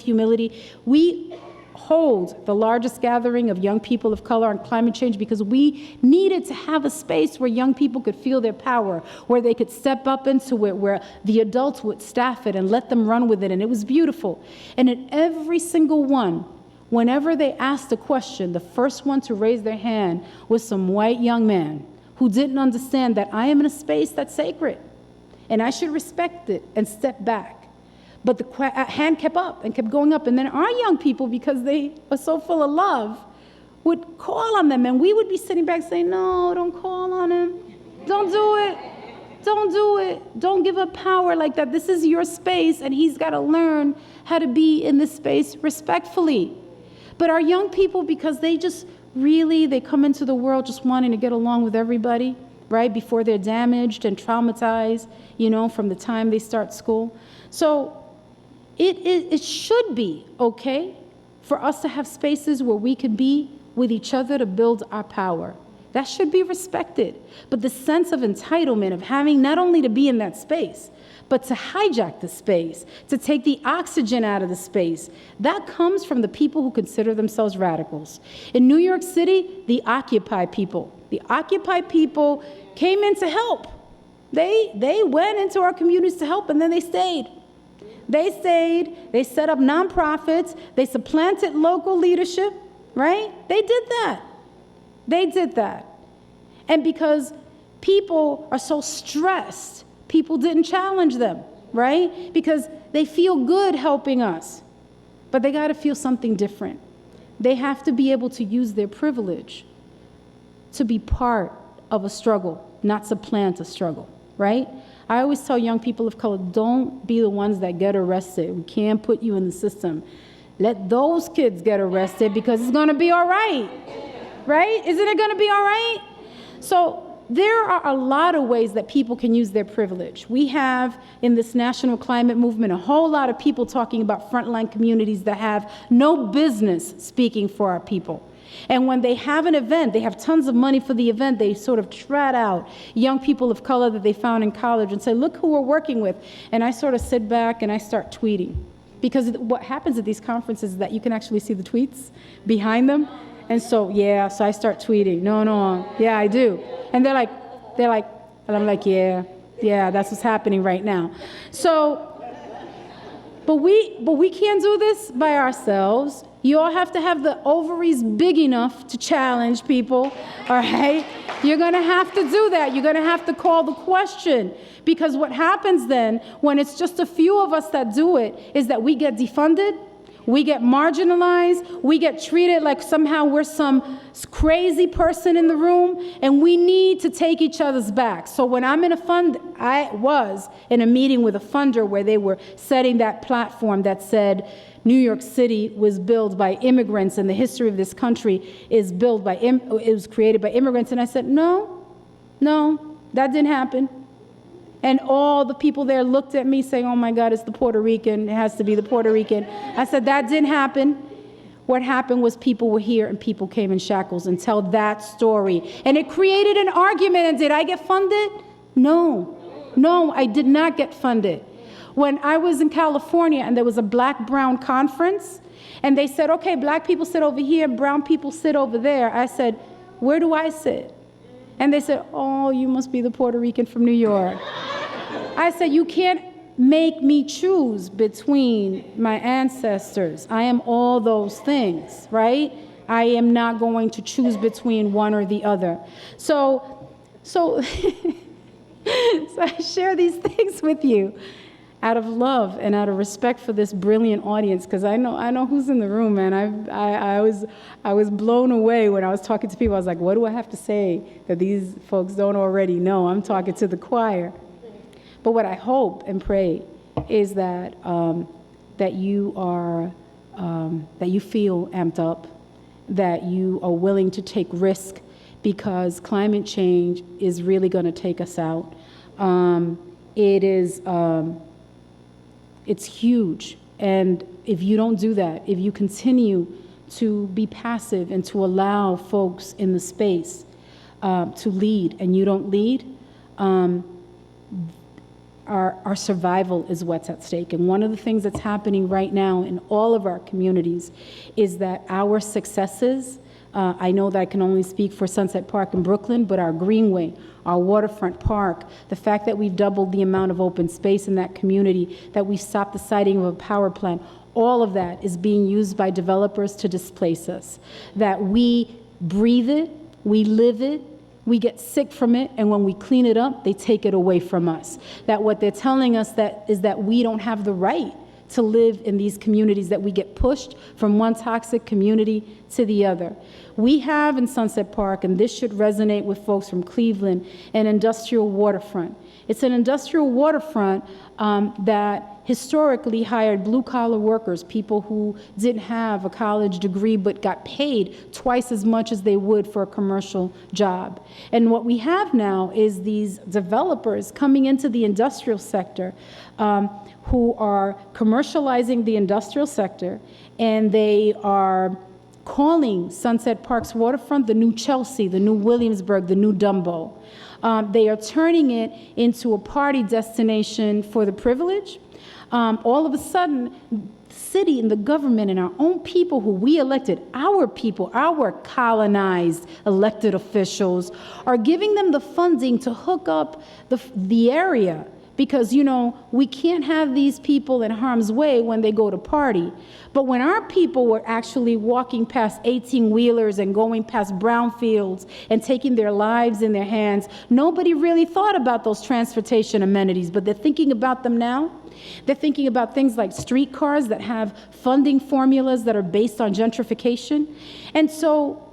humility. We hold the largest gathering of young people of color on climate change because we needed to have a space where young people could feel their power, where they could step up into it, where the adults would staff it and let them run with it. And it was beautiful. And in every single one, whenever they asked a question, the first one to raise their hand was some white young man who didn't understand that I am in a space that's sacred and I should respect it and step back. But the hand kept up and kept going up. And then our young people, because they are so full of love, would call on them. And we would be sitting back saying, no, don't call on him. Don't do it. Don't do it. Don't give up power like that. This is your space, and he's got to learn how to be in this space respectfully. But our young people, because they just really, they come into the world just wanting to get along with everybody, right, before they're damaged and traumatized, you know, from the time they start school. So it should be okay for us to have spaces where we can be with each other to build our power. That should be respected. But the sense of entitlement of having not only to be in that space, but to hijack the space, to take the oxygen out of the space, that comes from the people who consider themselves radicals. In New York City, the Occupy people came in to help. They went into our communities to help, and then they stayed. They set up nonprofits, they supplanted local leadership, right? They did that. And because people are so stressed, people didn't challenge them, right? Because they feel good helping us, but they got to feel something different. They have to be able to use their privilege to be part of a struggle, not supplant a struggle, right? I always tell young people of color, don't be the ones that get arrested. We can't put you in the system. Let those kids get arrested because it's going to be all right, right? Isn't it going to be all right? So there are a lot of ways that people can use their privilege. We have, in this national climate movement, a whole lot of people talking about frontline communities that have no business speaking for our people. And when they have an event, they have tons of money for the event, they sort of trot out young people of color that they found in college and say, look who we're working with. And I sort of sit back and I start tweeting. Because what happens at these conferences is that you can actually see the tweets behind them. And so, so I start tweeting. No, yeah, I do. And they're like, and I'm like, yeah, that's what's happening right now. So, but we can't do this by ourselves. You all have to have the ovaries big enough to challenge people, all right? You're gonna have to do that. You're gonna have to call the question. Because what happens then, when it's just a few of us that do it, is that we get defunded, we get marginalized, we get treated like somehow we're some crazy person in the room, and we need to take each other's back. So when I'm in I was in a meeting with a funder where they were setting that platform that said, New York City was built by immigrants, and the history of this country is built by, it was created by immigrants. And I said, no, that didn't happen. And all the people there looked at me saying, oh my God, it's the Puerto Rican, it has to be the Puerto Rican. I said, that didn't happen. What happened was people were here and people came in shackles and tell that story. And it created an argument. And did I get funded? No, I did not get funded. When I was in California and there was a Black-Brown conference, and they said, okay, Black people sit over here, brown people sit over there. I said, where do I sit? And they said, oh, you must be the Puerto Rican from New York. I said, you can't make me choose between my ancestors. I am all those things, right? I am not going to choose between one or the other. So I share these things with you out of love and out of respect for this brilliant audience, because I know who's in the room, man. I was blown away when I was talking to people. I was like, what do I have to say that these folks don't already know? I'm talking to the choir. But what I hope and pray is that that you feel amped up, that you are willing to take risk, because climate change is really going to take us out. It's huge. And if you don't do that, if you continue to be passive and to allow folks in the space to lead, and you don't lead, our survival is what's at stake. And one of the things that's happening right now in all of our communities is that our successes, I know that I can only speak for Sunset Park in Brooklyn, but our Greenway, our waterfront park, the fact that we've doubled the amount of open space in that community, that we stopped the siting of a power plant, all of that is being used by developers to displace us. That we breathe it, we live it, we get sick from it, and when we clean it up, they take it away from us. That what they're telling us is that we don't have the right to live in these communities, that we get pushed from one toxic community to the other. We have in Sunset Park, and this should resonate with folks from Cleveland, an industrial waterfront. It's an industrial waterfront that historically hired blue-collar workers, people who didn't have a college degree but got paid twice as much as they would for a commercial job. And what we have now is these developers coming into the industrial sector who are commercializing the industrial sector, and they are calling Sunset Park's waterfront the new Chelsea, the new Williamsburg, the new Dumbo. They are turning it into a party destination for the privileged. All of a sudden, the city and the government and our own people who we elected, our people, our colonized elected officials, are giving them the funding to hook up the area. Because, you know, we can't have these people in harm's way when they go to party. But when our people were actually walking past 18-wheelers and going past brownfields and taking their lives in their hands, nobody really thought about those transportation amenities, but they're thinking about them now. They're thinking about things like streetcars that have funding formulas that are based on gentrification. And so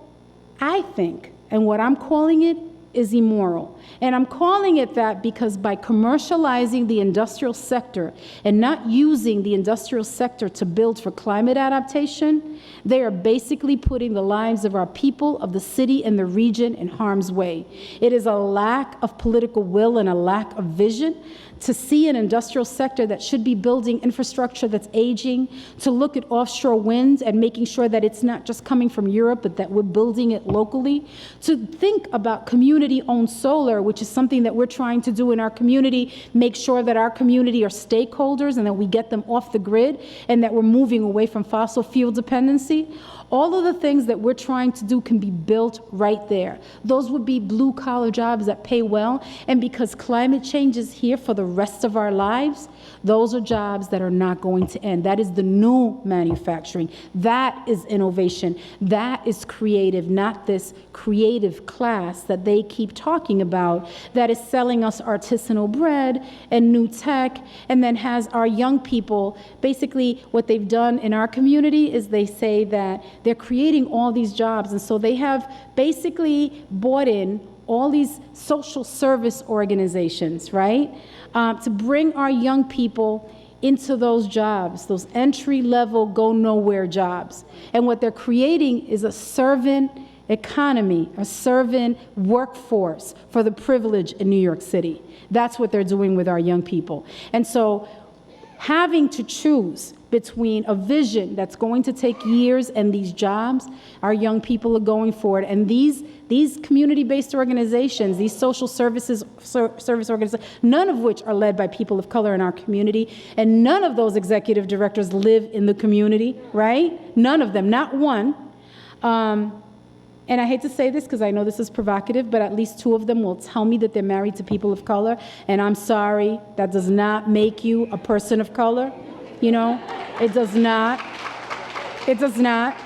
I think, and what I'm calling it, is immoral. And I'm calling it that because by commercializing the industrial sector and not using the industrial sector to build for climate adaptation, they are basically putting the lives of our people, of the city and the region in harm's way. It is a lack of political will and a lack of vision to see an industrial sector that should be building infrastructure that's aging, to look at offshore wind and making sure that it's not just coming from Europe, but that we're building it locally, to think about community-owned solar, which is something that we're trying to do in our community, make sure that our community are stakeholders and that we get them off the grid and that we're moving away from fossil fuel dependency. All of the things that we're trying to do can be built right there. Those would be blue collar jobs that pay well. And because climate change is here for the rest of our lives, those are jobs that are not going to end. That is the new manufacturing. That is innovation. That is creative, not this creative class that they keep talking about that is selling us artisanal bread and new tech, and then has our young people, basically what they've done in our community is they say that they're creating all these jobs, and so they have basically bought in all these social service organizations, right? To bring our young people into those jobs, those entry-level, go-nowhere jobs. And what they're creating is a servant economy, a servant workforce for the privileged in New York City. That's what they're doing with our young people. And so having to choose between a vision that's going to take years and these jobs, our young people are going for it. And these community-based organizations, these social service organizations, none of which are led by people of color in our community, and none of those executive directors live in the community, right? None of them, not one. And I hate to say this because I know this is provocative, but at least 2 of them will tell me that they're married to people of color. And I'm sorry, that does not make you a person of color. You know, it does not. It does not.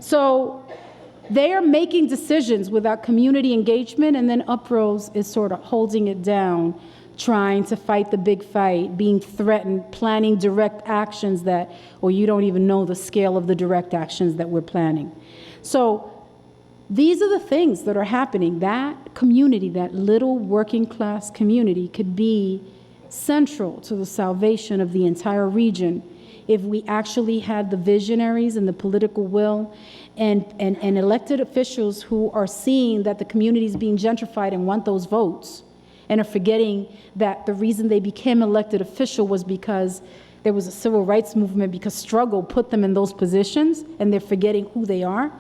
So they are making decisions without community engagement, and then Uprose is sort of holding it down, trying to fight the big fight, being threatened, planning direct actions that, or you don't even know the scale of the direct actions that we're planning. So these are the things that are happening. That community, that little working class community, could be central to the salvation of the entire region if we actually had the visionaries and the political will and elected officials who are seeing that the community is being gentrified and want those votes, and are forgetting that the reason they became elected official was because there was a civil rights movement, because struggle put them in those positions, and they're forgetting who they are,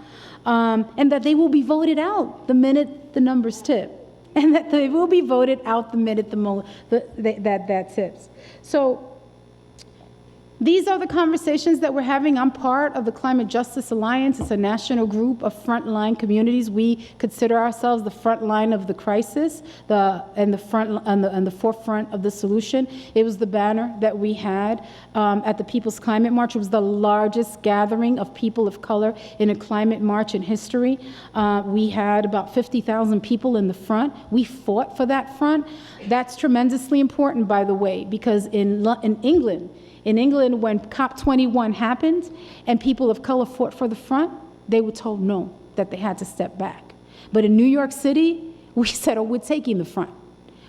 and that they will be voted out the minute the numbers tip, and that they will be voted out the minute that tips. So these are the conversations that we're having. I'm part of the Climate Justice Alliance. It's a national group of frontline communities. We consider ourselves the front line of the crisis, and the forefront of the solution. It was the banner that we had at the People's Climate March. It was the largest gathering of people of color in a climate march in history. We had about 50,000 people in the front. We fought for that front. That's tremendously important, by the way, because in England, when COP21 happened and people of color fought for the front, they were told no, that they had to step back. But in New York City, we said, oh, we're taking the front.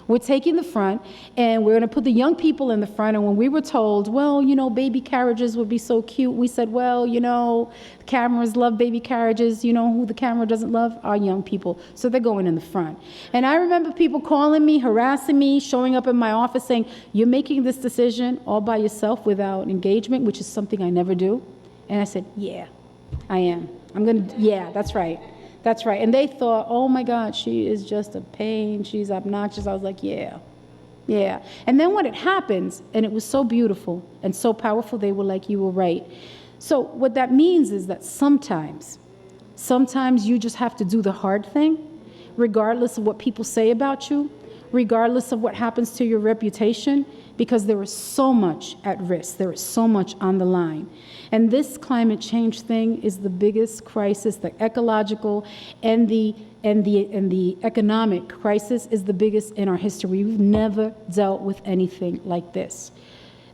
We're taking the front, and we're going to put the young people in the front. And when we were told, well, you know, baby carriages would be so cute, we said, well, you know, cameras love baby carriages. You know who the camera doesn't love? Our young people. So they're going in the front. And I remember people calling me, harassing me, showing up in my office saying, you're making this decision all by yourself without engagement, which is something I never do. And I said, yeah, I am. Yeah, that's right. That's right. And they thought, oh my God, she is just a pain. She's obnoxious. I was like, yeah. And then when it happens, and it was so beautiful and so powerful, they were like, you were right. So what that means is that sometimes you just have to do the hard thing, regardless of what people say about you, regardless of what happens to your reputation, because there is so much at risk. There is so much on the line. And this climate change thing is the biggest crisis. The ecological and the economic crisis is the biggest in our history. We've never dealt with anything like this.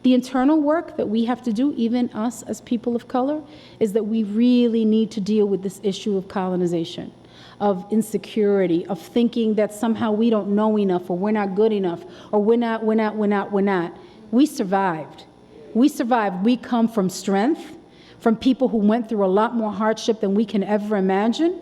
The internal work that we have to do, even us as people of color, is that we really need to deal with this issue of colonization, of insecurity, of thinking that somehow we don't know enough, or we're not good enough, or we're not. We survived. We come from strength, from people who went through a lot more hardship than we can ever imagine.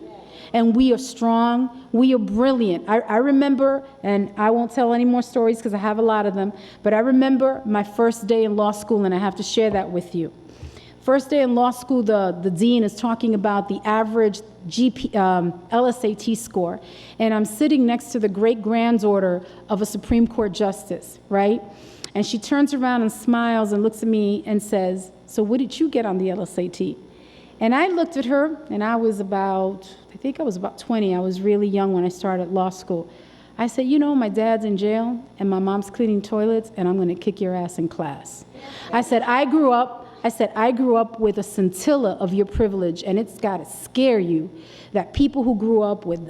And we are strong, we are brilliant. I remember, and I won't tell any more stories because I have a lot of them, but I remember my first day in law school, and I have to share that with you. First day in law school, the dean is talking about the average LSAT score. And I'm sitting next to the great-granddaughter of a Supreme Court justice, right? And she turns around and smiles and looks at me and says, So what did you get on the LSAT? And I looked at her, and I think I was about 20. I was really young when I started law school. I said, you know, my dad's in jail, and my mom's cleaning toilets, and I'm gonna kick your ass in class. I said, I grew up with a scintilla of your privilege, and it's gotta scare you that people who grew up with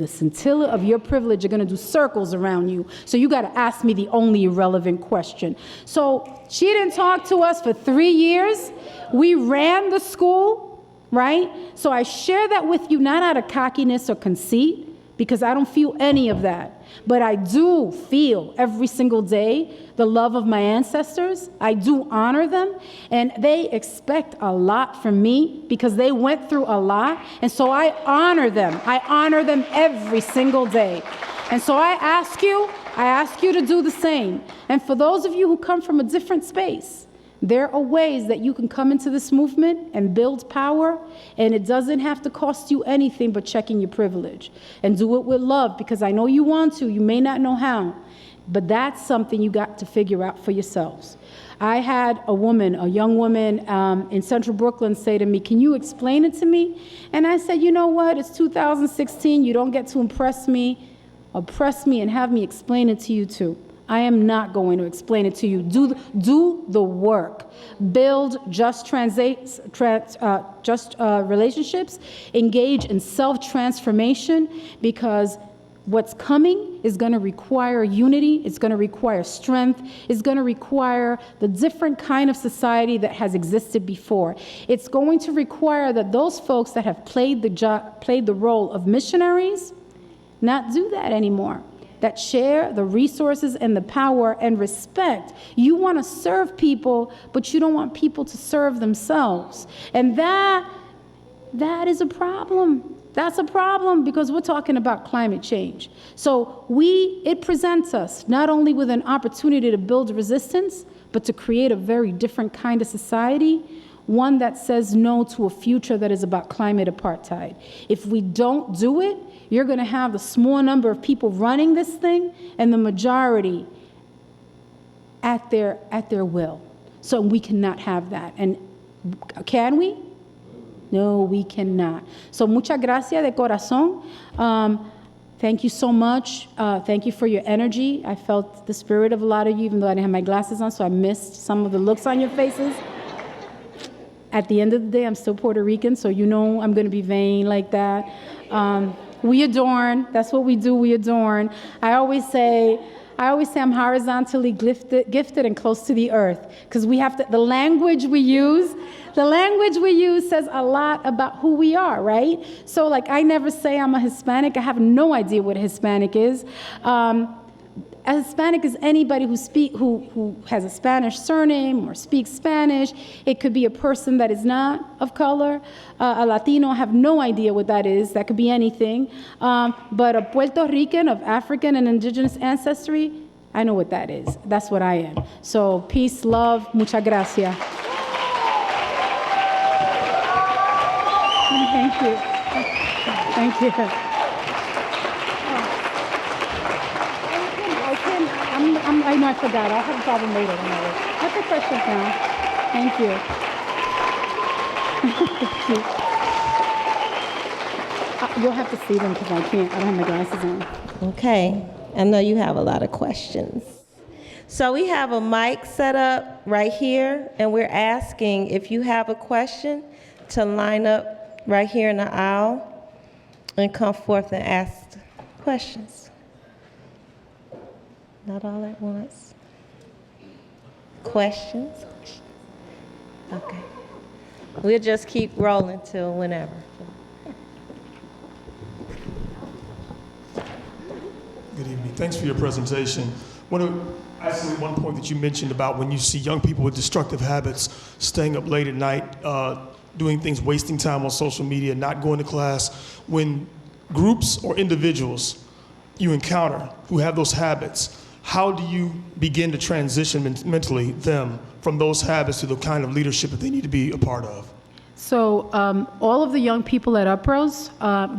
a scintilla of your privilege are gonna do circles around you. So you gotta ask me the only irrelevant question. So she didn't talk to us for 3 years. We ran the school, right? So I share that with you, not out of cockiness or conceit, because I don't feel any of that. But I do feel every single day the love of my ancestors. I do honor them, and they expect a lot from me because they went through a lot, and so I honor them. I honor them every single day. And so I ask you to do the same. And for those of you who come from a different space, there are ways that you can come into this movement and build power, and it doesn't have to cost you anything but checking your privilege. And do it with love, because I know you want to, you may not know how, but that's something you got to figure out for yourselves. I had a young woman in Central Brooklyn say to me, can you explain it to me? And I said, you know what, it's 2016, you don't get to oppress me and have me explain it to you too. I am not going to explain it to you. Do the work. Build just relationships. Engage in self-transformation, because what's coming is going to require unity. It's going to require strength. It's going to require the different kind of society that has existed before. It's going to require that those folks that have played the role of missionaries not do that anymore. That share the resources and the power and respect. You want to serve people, but you don't want people to serve themselves. And that is a problem. That's a problem, because we're talking about climate change. So it presents us not only with an opportunity to build resistance, but to create a very different kind of society, one that says no to a future that is about climate apartheid. If we don't do it, you're going to have the small number of people running this thing and the majority at their will. So we cannot have that. And can we? No, we cannot. So muchas gracias de corazón. Thank you so much. Thank you for your energy. I felt the spirit of a lot of you, even though I didn't have my glasses on, so I missed some of the looks on your faces. At the end of the day, I'm still Puerto Rican, so you know I'm going to be vain like that. We adorn. That's what we do. We adorn. I always say I'm horizontally gifted and close to the earth, because we have to. The language we use says a lot about who we are, right? So, like, I never say I'm a Hispanic. I have no idea what a Hispanic is. A Hispanic is anybody who has a Spanish surname or speaks Spanish. It could be a person that is not of color. A Latino, I have no idea what that is. That could be anything. But a Puerto Rican of African and indigenous ancestry, I know what that is. That's what I am. So peace, love, muchas gracias. Thank you. Thank you. I know I forgot. I'll have a problem later. Put the questions down. Thank you. You'll have to see them because I don't have my glasses on. Okay. I know you have a lot of questions. So we have a mic set up right here, and we're asking if you have a question to line up right here in the aisle and come forth and ask questions. Not all at once. Questions? Okay. We'll just keep rolling till whenever. Good evening. Thanks for your presentation. Actually, one point that you mentioned about when you see young people with destructive habits, staying up late at night, doing things, wasting time on social media, not going to class. When groups or individuals you encounter who have those habits, how do you begin to transition mentally them from those habits to the kind of leadership that they need to be a part of? So all of the young people at Uprose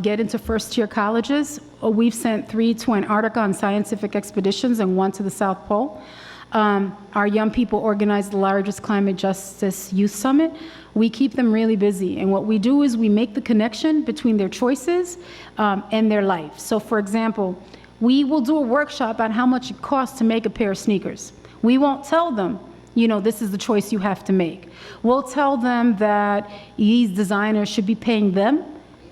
get into first-tier colleges. We've sent 3 to Antarctica on scientific expeditions and 1 to the South Pole. Our young people organize the largest climate justice youth summit. We keep them really busy. And what we do is we make the connection between their choices and their life. So for example, we will do a workshop on how much it costs to make a pair of sneakers. We won't tell them, you know, this is the choice you have to make. We'll tell them that these designers should be paying them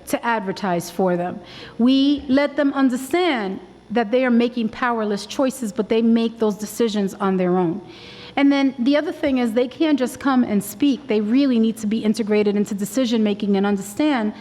to advertise for them. We let them understand that they are making powerless choices, but they make those decisions on their own. And then the other thing is they can't just come and speak. They really need to be integrated into decision making and understand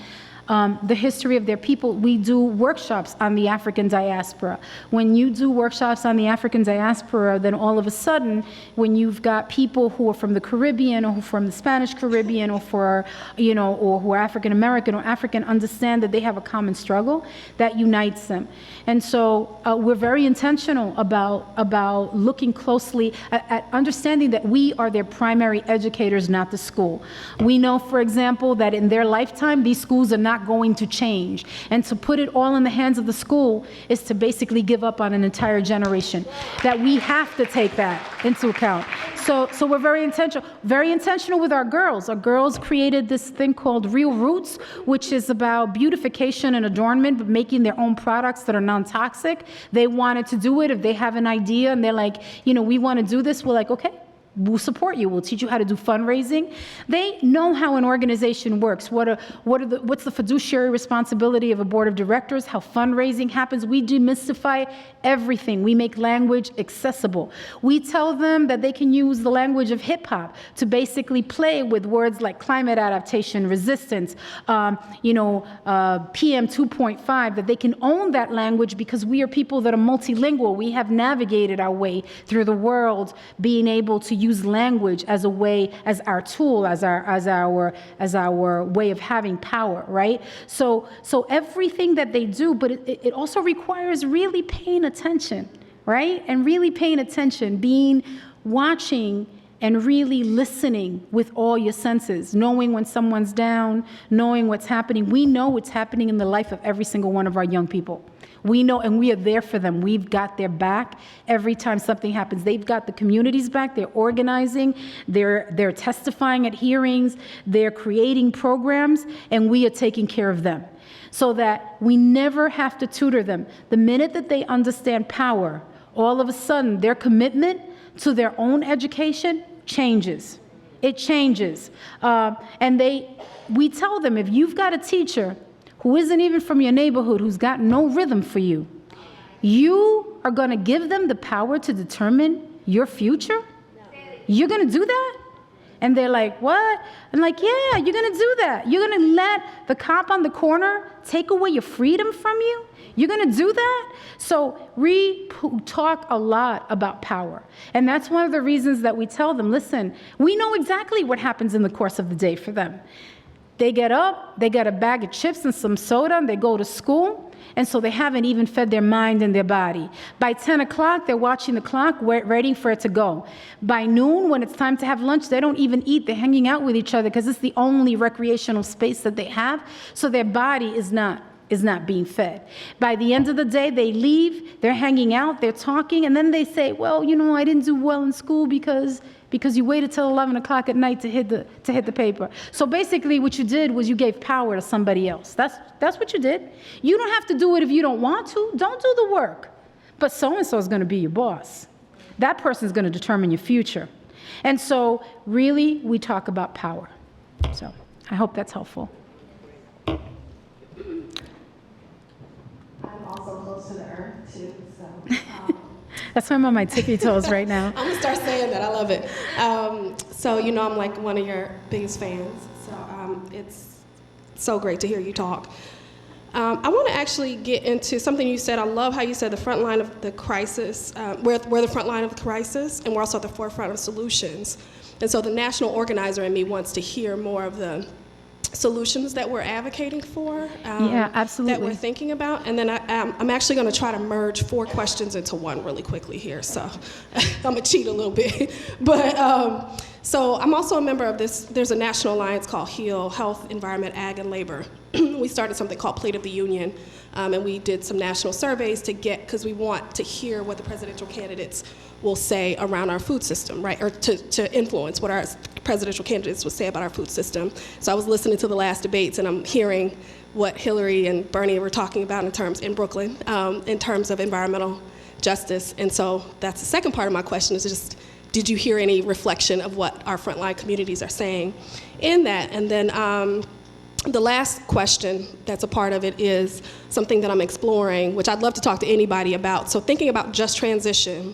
the history of their people. We do workshops on the African diaspora. When you do workshops on the African diaspora, then all of a sudden, when you've got people who are from the Caribbean or who are from the Spanish Caribbean or or who are African American or African, understand that they have a common struggle that unites them. And so we're very intentional about looking closely at understanding that we are their primary educators, not the school. We know, for example, that in their lifetime, these schools are not going to change. And to put it all in the hands of the school is to basically give up on an entire generation. That we have to take that into account. So we're very intentional with our girls. Our girls created this thing called Real Roots, which is about beautification and adornment, but making their own products that are non-toxic. They wanted to do it. If they have an idea and they're like, we want to do this, we're like, okay, we'll support you. We'll teach you how to do fundraising. They know how an organization works. What's the fiduciary responsibility of a board of directors, how fundraising happens. We demystify everything. We make language accessible. We tell them that they can use the language of hip hop to basically play with words like climate adaptation, resistance, PM 2.5, that they can own that language because we are people that are multilingual. We have navigated our way through the world, being able to use language as a way, as our tool, as our way of having power, right? So everything that they do, but it also requires really paying attention, right? And really paying attention, watching and really listening with all your senses, knowing when someone's down, knowing what's happening. We know what's happening in the life of every single one of our young people. We know, and we are there for them. We've got their back every time something happens. They've got the community's back. They're organizing. They're testifying at hearings. They're creating programs, and we are taking care of them so that we never have to tutor them. The minute that they understand power, all of a sudden their commitment to their own education changes. It changes. And we tell them, if you've got a teacher who isn't even from your neighborhood, who's got no rhythm for you, you are going to give them the power to determine your future? You're going to do that? And they're like, what? I'm like, yeah, you're going to do that. You're going to let the cop on the corner take away your freedom from you? You're going to do that? So we talk a lot about power. And that's one of the reasons that we tell them, listen, we know exactly what happens in the course of the day for them. They get up, they get a bag of chips and some soda, and they go to school, and so they haven't even fed their mind and their body. By 10 o'clock, they're watching the clock, waiting for it to go. By noon, when it's time to have lunch, they don't even eat. They're hanging out with each other because it's the only recreational space that they have, so their body is not being fed. By the end of the day, they leave, they're hanging out, they're talking, and then they say, well, I didn't do well in school because you waited till 11 o'clock at night to hit the paper. So basically what you did was you gave power to somebody else. That's what you did. You don't have to do it if you don't want to. Don't do the work. But so-and-so is going to be your boss. That person is going to determine your future. And so really we talk about power. So I hope that's helpful. I'm also close to the earth too, so. That's why I'm on my tippy toes right now. I'm gonna start saying that. I love it. So I'm like one of your biggest fans. So it's so great to hear you talk. I want to actually get into something you said. I love how you said the front line of the crisis. We're the front line of the crisis, and we're also at the forefront of solutions. And so the national organizer in me wants to hear more of the solutions that we're advocating for, yeah, absolutely, that we're thinking about. And then I'm actually going to try to merge 4 questions into one really quickly here, so I'm going to cheat a little bit. But so I'm also a member of this, there's a national alliance called HEAL, Health, Environment, Ag, and Labor. We started something called Plate of the Union And we did some national surveys because we want to hear what the presidential candidates will say around our food system, right? Or to influence what our presidential candidates will say about our food system. So I was listening to the last debates, and I'm hearing what Hillary and Bernie were talking about in Brooklyn, in terms of environmental justice. And so that's the second part of my question, is just, did you hear any reflection of what our frontline communities are saying in that? And then the last question that's a part of it is something that I'm exploring, which I'd love to talk to anybody about. So thinking about just transition,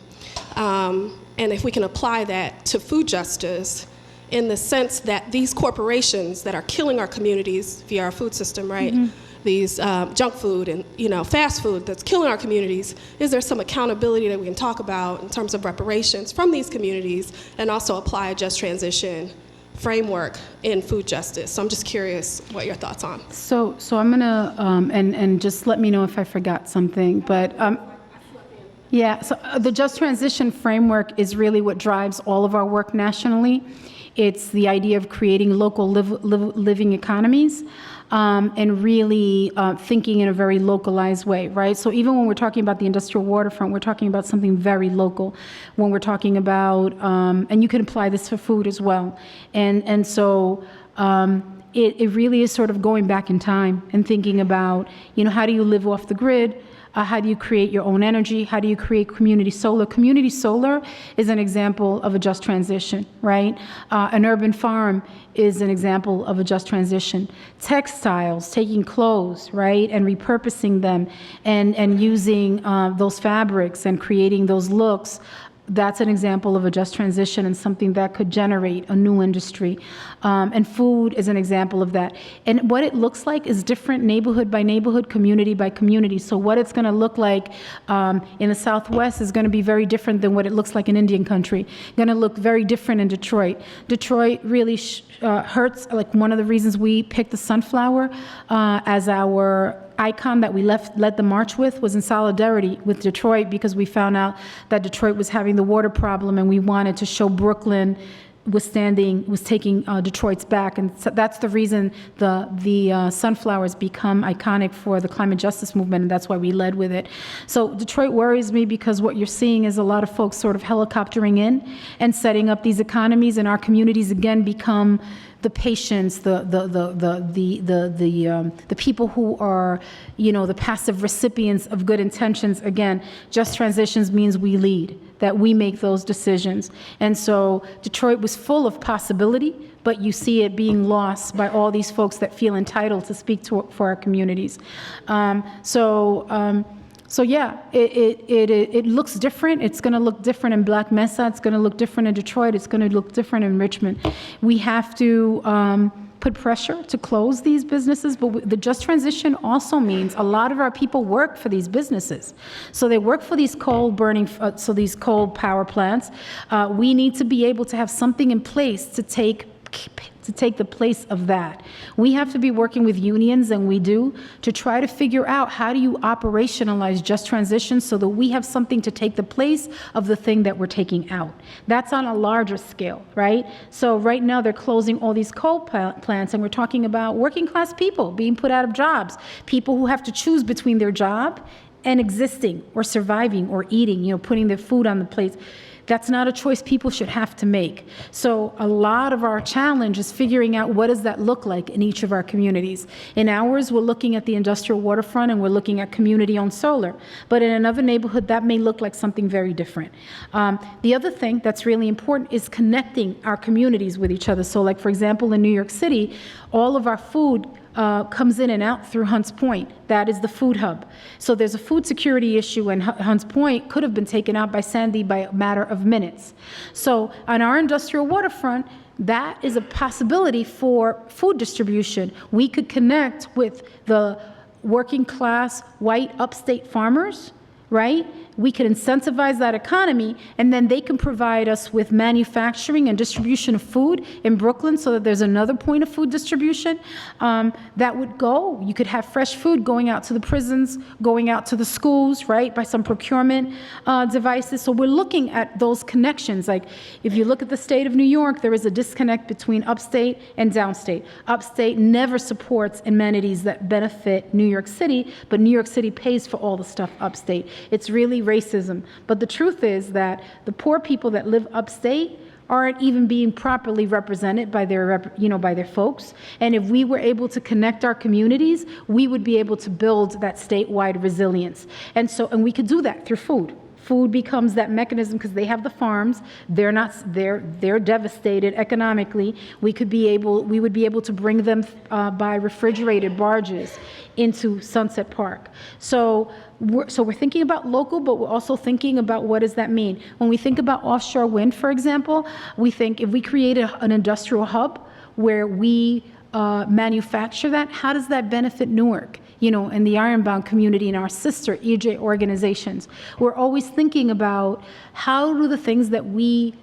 and if we can apply that to food justice, in the sense that these corporations that are killing our communities via our food system, right? Mm-hmm. These junk food and fast food that's killing our communities, is there some accountability that we can talk about in terms of reparations from these communities, and also apply a just transition framework in food justice? So I'm just curious what your thoughts on. So I'm gonna and just let me know if I forgot something, but yeah. So the just transition framework is really what drives all of our work nationally. It's the idea of creating local living economies, and really thinking in a very localized way, right? So even when we're talking about the industrial waterfront, we're talking about something very local. When we're talking about, and you can apply this for food as well. And so it really is sort of going back in time and thinking about, how do you live off the grid? How do you create your own energy? How do you create community solar? Community solar is an example of a just transition, right? An urban farm is an example of a just transition. Textiles, taking clothes, right, and repurposing them and using those fabrics and creating those looks. That's an example of a just transition and something that could generate a new industry. And food is an example of that. And what it looks like is different neighborhood by neighborhood, community by community. So what it's going to look like in the Southwest is going to be very different than what it looks like in Indian country. Going to look very different in Detroit. Detroit really hurts. Like, one of the reasons we picked the sunflower as our icon that we led the march with was in solidarity with Detroit, because we found out that Detroit was having the water problem, and we wanted to show Brooklyn was taking Detroit's back. And so that's the reason the sunflowers become iconic for the climate justice movement, and that's why we led with it. So Detroit worries me, because what you're seeing is a lot of folks sort of helicoptering in and setting up these economies, and our communities again become the patients, the people who are, the passive recipients of good intentions. Again, just transitions means we lead, that we make those decisions. And so Detroit was full of possibility, but you see it being lost by all these folks that feel entitled to speak for our communities. So yeah, it looks different. It's going to look different in Black Mesa. It's going to look different in Detroit. It's going to look different in Richmond. We have to put pressure to close these businesses, but the just transition also means a lot of our people work for these businesses. So they work for these these coal power plants. We need to be able to have something in place to take the place of that. We have to be working with unions, and we do, to try to figure out how do you operationalize just transition so that we have something to take the place of the thing that we're taking out. That's on a larger scale, right? So right now they're closing all these coal plants, and we're talking about working class people being put out of jobs, people who have to choose between their job and existing or surviving or eating, putting their food on the plate. That's not a choice people should have to make. So a lot of our challenge is figuring out what does that look like in each of our communities. In ours, we're looking at the industrial waterfront, and we're looking at community-owned solar. But in another neighborhood, that may look like something very different. The other thing that's really important is connecting our communities with each other. So like, for example, in New York City, all of our food comes in and out through Hunts Point. That is the food hub. So there's a food security issue, and Hunts Point could have been taken out by Sandy by a matter of minutes. So on our industrial waterfront, that is a possibility for food distribution. We could connect with the working class white upstate farmers right? We could incentivize that economy, and then they can provide us with manufacturing and distribution of food in Brooklyn, so that there's another point of food distribution that would go. You could have fresh food going out to the prisons, going out to the schools, right, by some procurement devices. So we're looking at those connections. Like, if you look at the state of New York, there is a disconnect between upstate and downstate. Upstate never supports amenities that benefit New York City, but New York City pays for all the stuff upstate. It's really racism. But the truth is that the poor people that live upstate aren't even being properly represented by their, by their folks. And if we were able to connect our communities, we would be able to build that statewide resilience. And we could do that through food. Food becomes that mechanism because they have the farms. They're devastated economically. We would be able to bring them by refrigerated barges into Sunset Park. So we're thinking about local, but we're also thinking about what does that mean. When we think about offshore wind, for example, we think if we create an industrial hub where we manufacture that, how does that benefit Newark? And the Ironbound community and our sister EJ organizations. We're always thinking about how do the things that we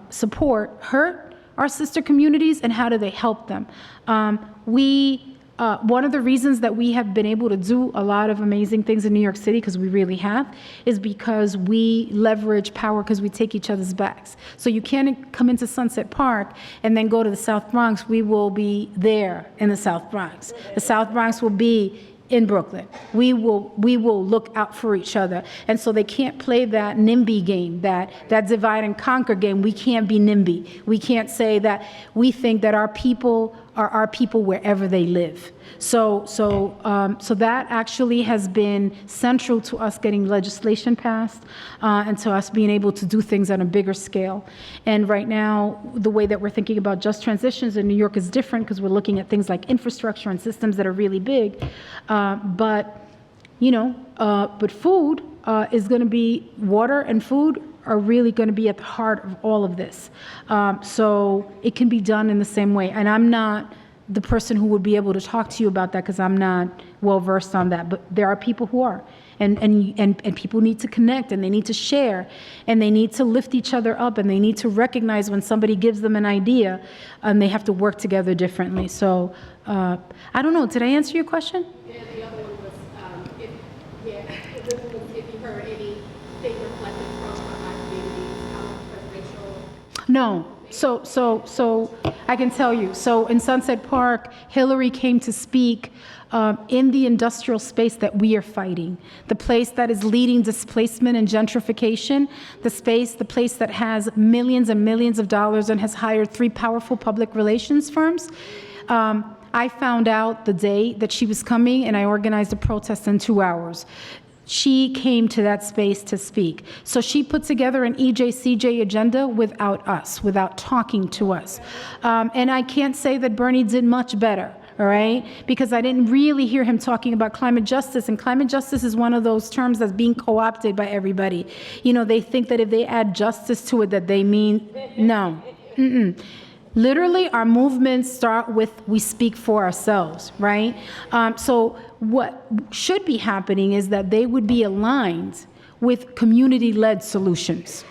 support hurt our sister communities and how do they help them. One of the reasons that we have been able to do a lot of amazing things in New York City, because we really have, is because we leverage power because we take each other's backs. So you can't come into Sunset Park and then go to the South Bronx. We will be there in the South Bronx. The South Bronx will be in Brooklyn. We will look out for each other. And so they can't play that NIMBY game, that divide and conquer game. We can't be NIMBY. We can't say that we think that our people are our people wherever they live. So that actually has been central to us getting legislation passed and to us being able to do things on a bigger scale. And right now, the way that we're thinking about just transitions in New York is different because we're looking at things like infrastructure and systems that are really big. But food is going to be, water and food are really going to be at the heart of all of this. So it can be done in the same way. And I'm not the person who would be able to talk to you about that because I'm not well versed on that. But there are people who are. And people need to connect, and they need to share, and they need to lift each other up, and they need to recognize when somebody gives them an idea, and they have to work together differently. So I don't know. Did I answer your question? Yeah, the other one was if you heard anything reflected from my communities, presidential. No. So I can tell you. So in Sunset Park, Hillary came to speak in the industrial space that we are fighting, the place that is leading displacement and gentrification, the place that has millions and millions of dollars and has hired 3 powerful public relations firms. I found out the day that she was coming, and I organized a protest in 2 hours. She came to that space to speak. So she put together an EJCJ agenda without us, without talking to us. And I can't say that Bernie did much better, all right? Because I didn't really hear him talking about climate justice. And climate justice is one of those terms that's being co-opted by everybody. They think that if they add justice to it, that they mean, no. Literally, our movements start with we speak for ourselves, right? So what should be happening is that they would be aligned with community-led solutions,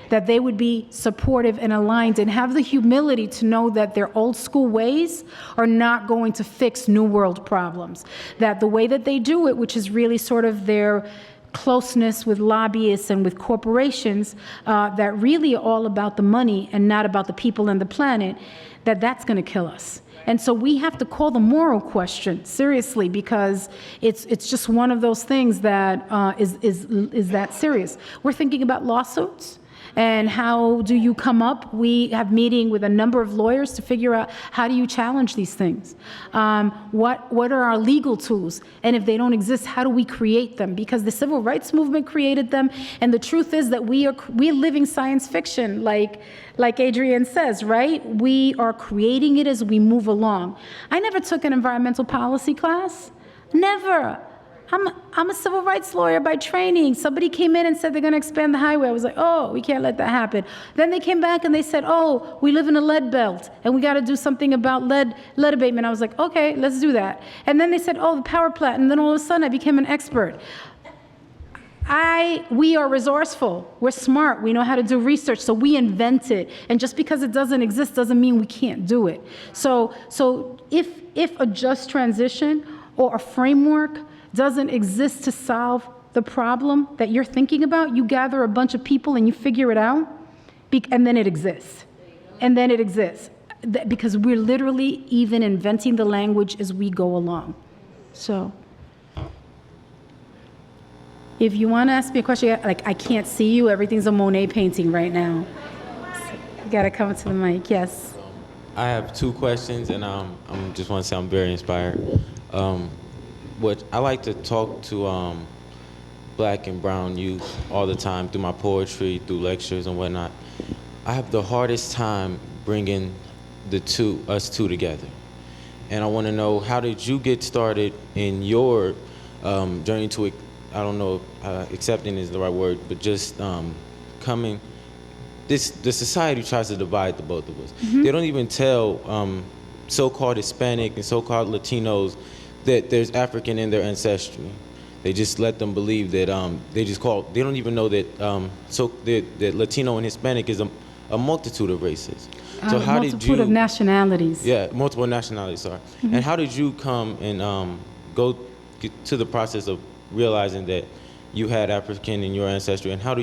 that they would be supportive and aligned and have the humility to know that their old school ways are not going to fix new world problems, that the way that they do it, which is really sort of their closeness with lobbyists and with corporations that really are all about the money and not about the people and the planet, that's going to kill us. And so we have to call the moral question seriously, because it's just one of those things that is that serious. We're thinking about lawsuits. And how do you come up? We have meeting with a number of lawyers to figure out how do you challenge these things? What are our legal tools? And if they don't exist, how do we create them? Because the civil rights movement created them. And the truth is that we're living science fiction, like Adrienne says, right? We are creating it as we move along. I never took an environmental policy class. Never. I'm a civil rights lawyer by training. Somebody came in and said they're going to expand the highway. I was like, oh, we can't let that happen. Then they came back and they said, oh, we live in a lead belt and we got to do something about lead abatement. I was like, okay, let's do that. And then they said, oh, the power plant. And then all of a sudden I became an expert. we are resourceful. We're smart. We know how to do research, so we invent it. And just because it doesn't exist doesn't mean we can't do it. So if a just transition or a framework doesn't exist to solve the problem that you're thinking about, you gather a bunch of people and you figure it out, and then it exists. And then it exists. Because we're literally even inventing the language as we go along. So if you want to ask me a question, like, I can't see you, everything's a Monet painting right now. So you got to come to the mic, yes. I have 2 questions, and I just want to say I'm very inspired. What I like to talk to Black and brown youth all the time through my poetry, through lectures and whatnot. I have the hardest time bringing us two together. And I want to know, how did you get started in your journey to, I don't know if accepting is the right word, but just coming, the society tries to divide the both of us. Mm-hmm. They don't even tell so-called Hispanic and so-called Latinos that there's African in their ancestry. They just let them believe that they don't even know that that Latino and Hispanic is a multitude of races. So how did you? Multitude of nationalities. Yeah, multiple nationalities, sorry. Mm-hmm. And how did you come and go to the process of realizing that you had African in your ancestry, and how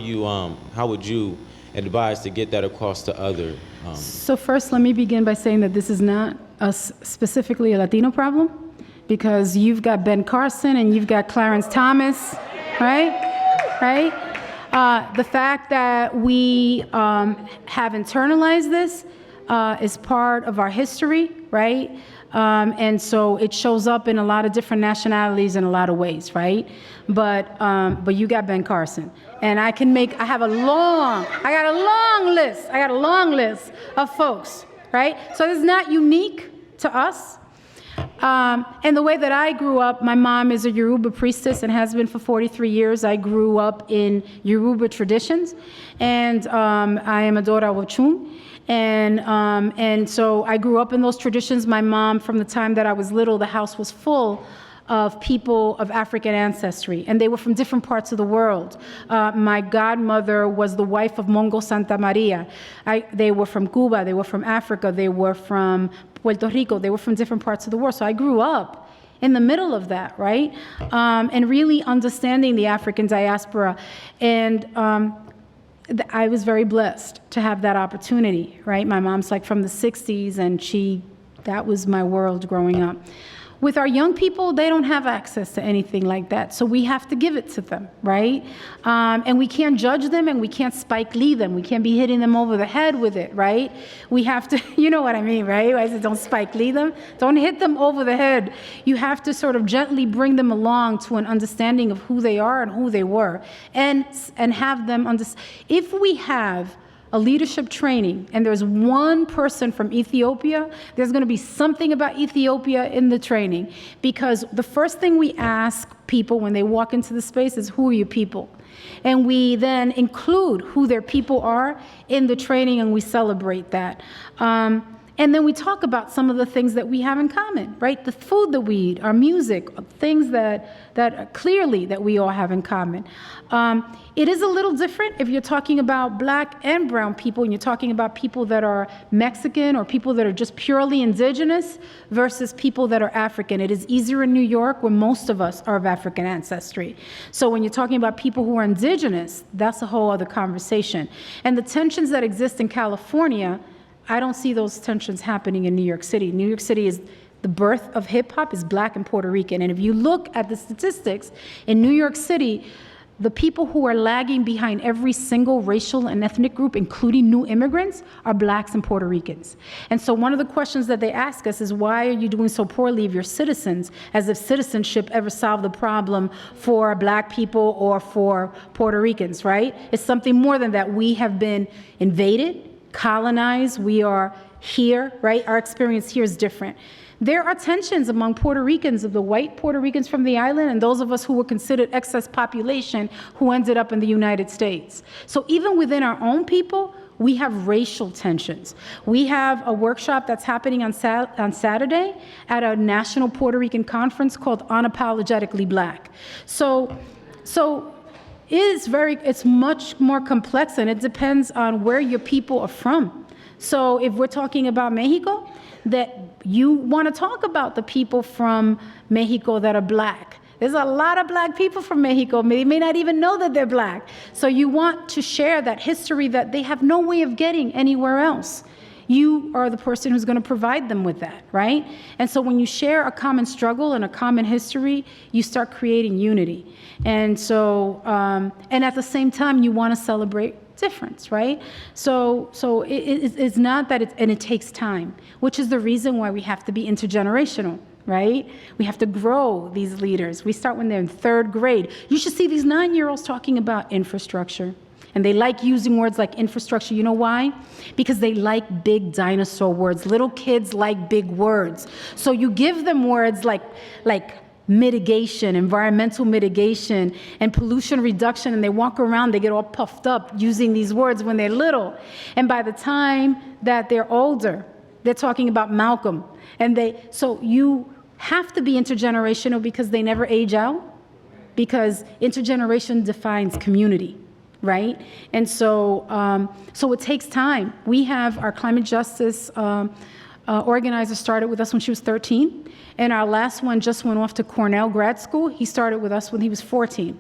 would you advise to get that across to other? So first, let me begin by saying that this is not specifically a Latino problem, because you've got Ben Carson and you've got Clarence Thomas, right? The fact that we have internalized this is part of our history, right? And so it shows up in a lot of different nationalities in a lot of ways, right? But you got Ben Carson, and I got a long list of folks, right? So it's not unique to us. And the way that I grew up, my mom is a Yoruba priestess and has been for 43 years. I grew up in Yoruba traditions, and I am a daughter of Ochun. And so I grew up in those traditions. My mom, from the time that I was little, the house was full of people of African ancestry, and they were from different parts of the world. My godmother was the wife of Mongo Santa Maria. They were from Cuba, they were from Africa, they were from Puerto Rico, they were from different parts of the world. So I grew up in the middle of that, right? And really understanding the African diaspora. And I was very blessed to have that opportunity, right? My mom's like from the 60s, and that was my world growing up. With our young people, they don't have access to anything like that, so we have to give it to them, right? And we can't judge them, and we can't Spike Lee them. We can't be hitting them over the head with it, right? We have to, you know what I mean, right? I said, don't Spike Lee them. Don't hit them over the head. You have to sort of gently bring them along to an understanding of who they are and who they were, and have them understand. If we have a leadership training, and there's one person from Ethiopia, there's gonna be something about Ethiopia in the training, because the first thing we ask people when they walk into the space is, who are your people? And we then include who their people are in the training, and we celebrate that. And then we talk about some of the things that we have in common, right? The food that we eat, our music, things that clearly that we all have in common. It is a little different if you're talking about Black and brown people, and you're talking about people that are Mexican or people that are just purely indigenous versus people that are African. It is easier in New York, where most of us are of African ancestry. So when you're talking about people who are indigenous, that's a whole other conversation. And the tensions that exist in California, I don't see those tensions happening in New York City. New York City is the birth of hip hop is Black and Puerto Rican. And if you look at the statistics in New York City, the people who are lagging behind every single racial and ethnic group, including new immigrants, are Blacks and Puerto Ricans. And so one of the questions that they ask us is, why are you doing so poorly of your citizens, as if citizenship ever solved the problem for Black people or for Puerto Ricans, right? It's something more than that. We have been invaded, colonized, we are here, right? Our experience here is different. There are tensions among Puerto Ricans, of the white Puerto Ricans from the island, and those of us who were considered excess population who ended up in the United States. So even within our own people, we have racial tensions. We have a workshop that's happening on Saturday at a national Puerto Rican conference called Unapologetically Black. So it's much more complex, and it depends on where your people are from. So if we're talking about Mexico, that you want to talk about the people from Mexico that are black. There's a lot of black people from Mexico. They may not even know that they're black. So you want to share that history that they have no way of getting anywhere else. You are the person who's going to provide them with that, right? And so when you share a common struggle and a common history, you start creating unity. And so, and at the same time, you want to celebrate difference, right? So it's not that and it takes time, which is the reason why we have to be intergenerational, right? We have to grow these leaders. We start when they're in 3rd grade. You should see these 9-year-olds talking about infrastructure. And they like using words like infrastructure. You know why? Because they like big dinosaur words. Little kids like big words. So you give them words like mitigation, environmental mitigation, and pollution reduction, and they walk around, they get all puffed up using these words when they're little. And by the time that they're older, they're talking about Malcolm. So you have to be intergenerational because they never age out, because intergeneration defines community. Right? And so it takes time. We have our climate justice organizer started with us when she was 13, and our last one just went off to Cornell grad school. He started with us when he was 14.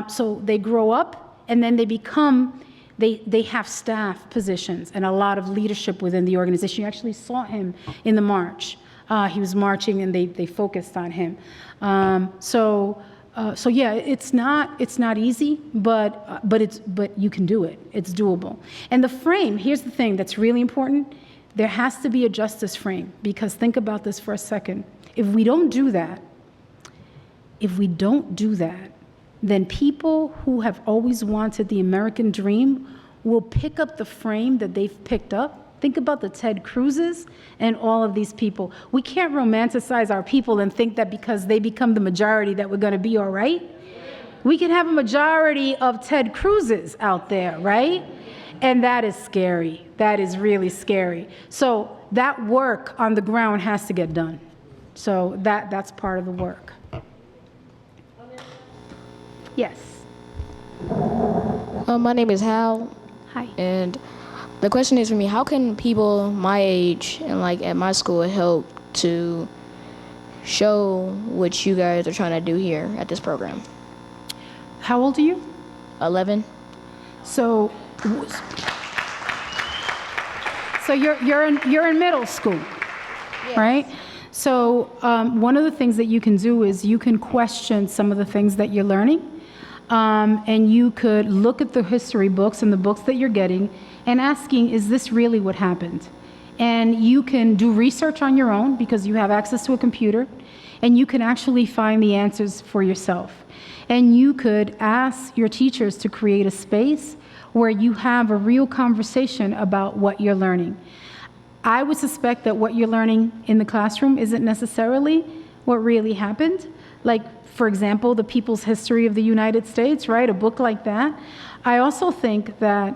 So they grow up, and then they have staff positions and a lot of leadership within the organization. You actually saw him in the march. He was marching, and they focused on him. So yeah, it's not easy, but you can do it. It's doable. And the frame, here's the thing that's really important. There has to be a justice frame, because think about this for a second. If we don't do that, then people who have always wanted the American dream will pick up the frame that they've picked up. Think about the Ted Cruzes and all of these people. We can't romanticize our people and think that because they become the majority that we're going to be all right. We can have a majority of Ted Cruzes out there, right? And that is scary. That is really scary. So that work on the ground has to get done. So that's part of the work. Yes. My name is Hal. Hi. And the question is for me, how can people my age and at my school help to show what you guys are trying to do here at this program? How old are you? 11. So you're in middle school, yes. Right? So one of the things that you can do is you can question some of the things that you're learning, and you could look at the history books and the books that you're getting and asking, is this really what happened? And you can do research on your own because you have access to a computer, and you can actually find the answers for yourself. And you could ask your teachers to create a space where you have a real conversation about what you're learning. I would suspect that what you're learning in the classroom isn't necessarily what really happened. Like, for example, the People's History of the United States, right? A book like that. I also think that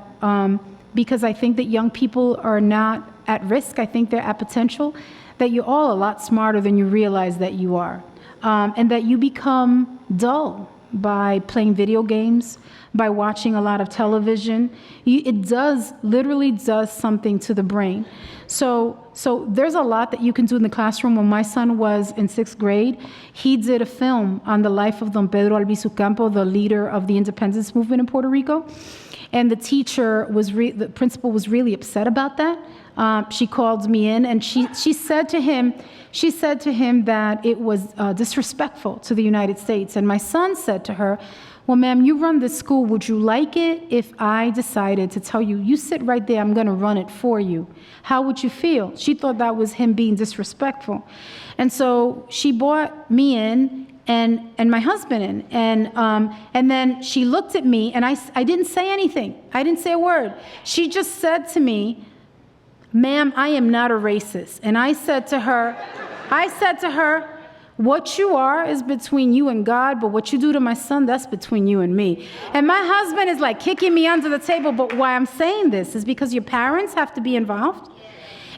because I think that young people are not at risk, I think they're at potential, that you're all a lot smarter than you realize that you are. And that you become dull by playing video games, by watching a lot of television. It literally does something to the brain. So there's a lot that you can do in the classroom. When my son was in 6th grade, he did a film on the life of Don Pedro Albizu Campo, the leader of the independence movement in Puerto Rico. And the the principal was really upset about that. She called me in, and she said to him that it was disrespectful to the United States. And my son said to her, well, ma'am, you run this school. Would you like it if I decided to tell you, you sit right there, I'm going to run it for you? How would you feel? She thought that was him being disrespectful. And so she brought me in and my husband in. And then she looked at me, and I didn't say anything. I didn't say a word. She just said to me, ma'am, I am not a racist. And I said to her, what you are is between you and God, but what you do to my son, that's between you and me. And my husband is like kicking me under the table, but why I'm saying this is because your parents have to be involved,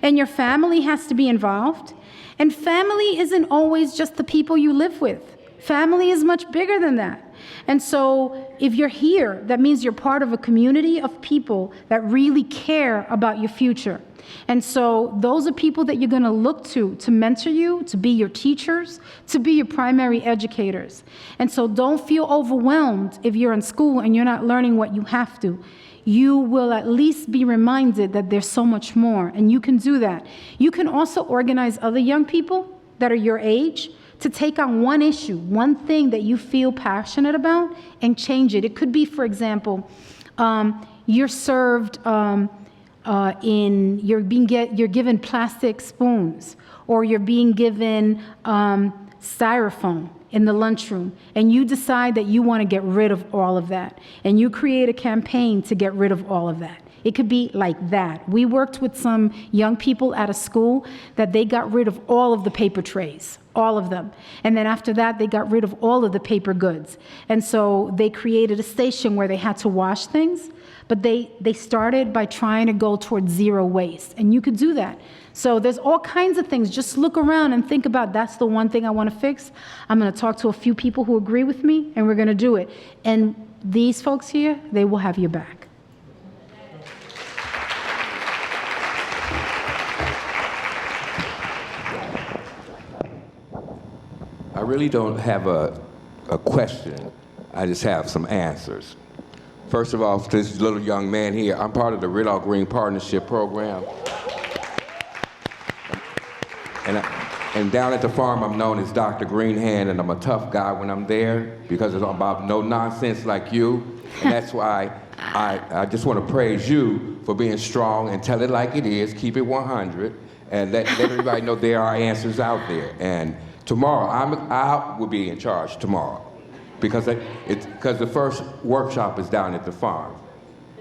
and your family has to be involved. And family isn't always just the people you live with. Family is much bigger than that. And so if you're here, that means you're part of a community of people that really care about your future. And so those are people that you're going to look to mentor you, to be your teachers, to be your primary educators. And so don't feel overwhelmed if you're in school and you're not learning what you have to. You will at least be reminded that there's so much more, and you can do that. You can also organize other young people that are your age to take on one issue, one thing that you feel passionate about, and change it. It could be, for example, you're served you're given plastic spoons, or you're being given styrofoam in the lunchroom, and you decide that you want to get rid of all of that, and you create a campaign to get rid of all of that. It could be like that. We worked with some young people at a school that they got rid of all of the paper trays, all of them. And then after that, they got rid of all of the paper goods. And so they created a station where they had to wash things, but they started by trying to go towards zero waste. And you could do that. So there's all kinds of things. Just look around and think about, that's the one thing I want to fix. I'm going to talk to a few people who agree with me, and we're going to do it. And these folks here, they will have your back. I really don't have a question. I just have some answers. First of all, this little young man here, I'm part of the Red Green Partnership Program. And down at the farm, I'm known as Dr. Greenhand, and I'm a tough guy when I'm there because it's about no nonsense like you. And that's why I just want to praise you for being strong and tell it like it is, keep it 100, and let everybody know there are answers out there. And tomorrow, I will be in charge tomorrow because the first workshop is down at the farm.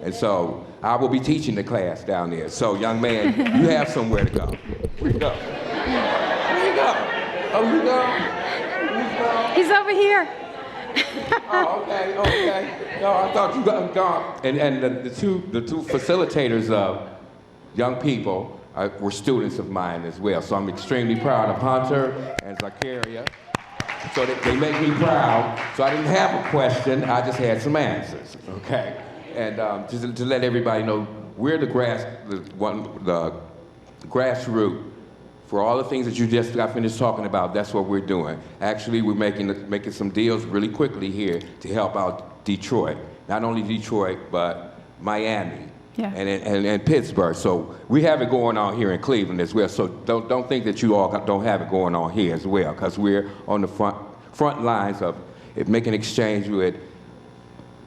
And so I will be teaching the class down there. So young man, you have somewhere to go. Where you go? Where you go? Oh, you go? He's over here. Oh, okay. No, I thought you got gone. And the two facilitators of young people were students of mine as well. So I'm extremely proud of Hunter and Zakaria. So they make me proud. So I didn't have a question, I just had some answers, okay? And just to let everybody know, we're the grassroots for all the things that you just got finished talking about. That's what we're doing. Actually, we're making some deals really quickly here to help out Detroit. Not only Detroit, but Miami. Yeah. And Pittsburgh. So we have it going on here in Cleveland as well. So don't think that you all don't have it going on here as well, because we're on the front lines of making exchange with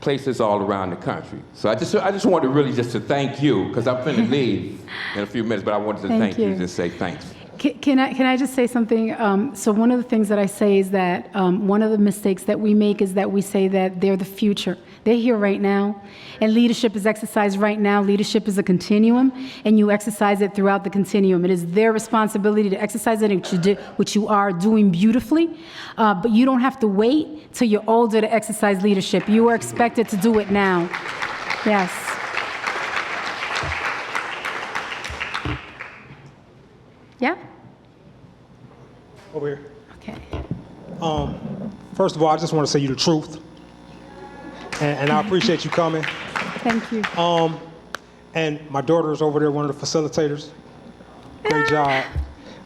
places all around the country. So I just wanted really just to thank you, because I'm finna leave in a few minutes, but I wanted to thank you and just say thanks. Can I just say something? So one of the things that I say is that one of the mistakes that we make is that we say that they're the future. They're here right now, and leadership is exercised right now. Leadership is a continuum, and you exercise it throughout the continuum. It is their responsibility to exercise it, which you are doing beautifully, but you don't have to wait till you're older to exercise leadership. You are expected to do it now. Yes. Yeah? Over here. Okay. First of all, I just want to say you the truth. And I appreciate you coming. Thank you. And my daughter is over there, one of the facilitators. Great job.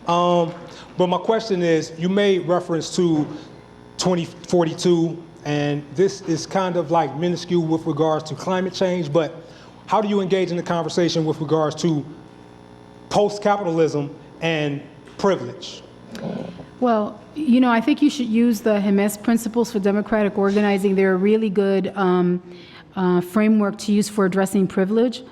But my question is, you made reference to 2042, and this is kind of like minuscule with regards to climate change, but how do you engage in the conversation with regards to post-capitalism and privilege? Well, you know, I think you should use the Jiménez Principles for Democratic Organizing. They're a really good framework to use for addressing privilege.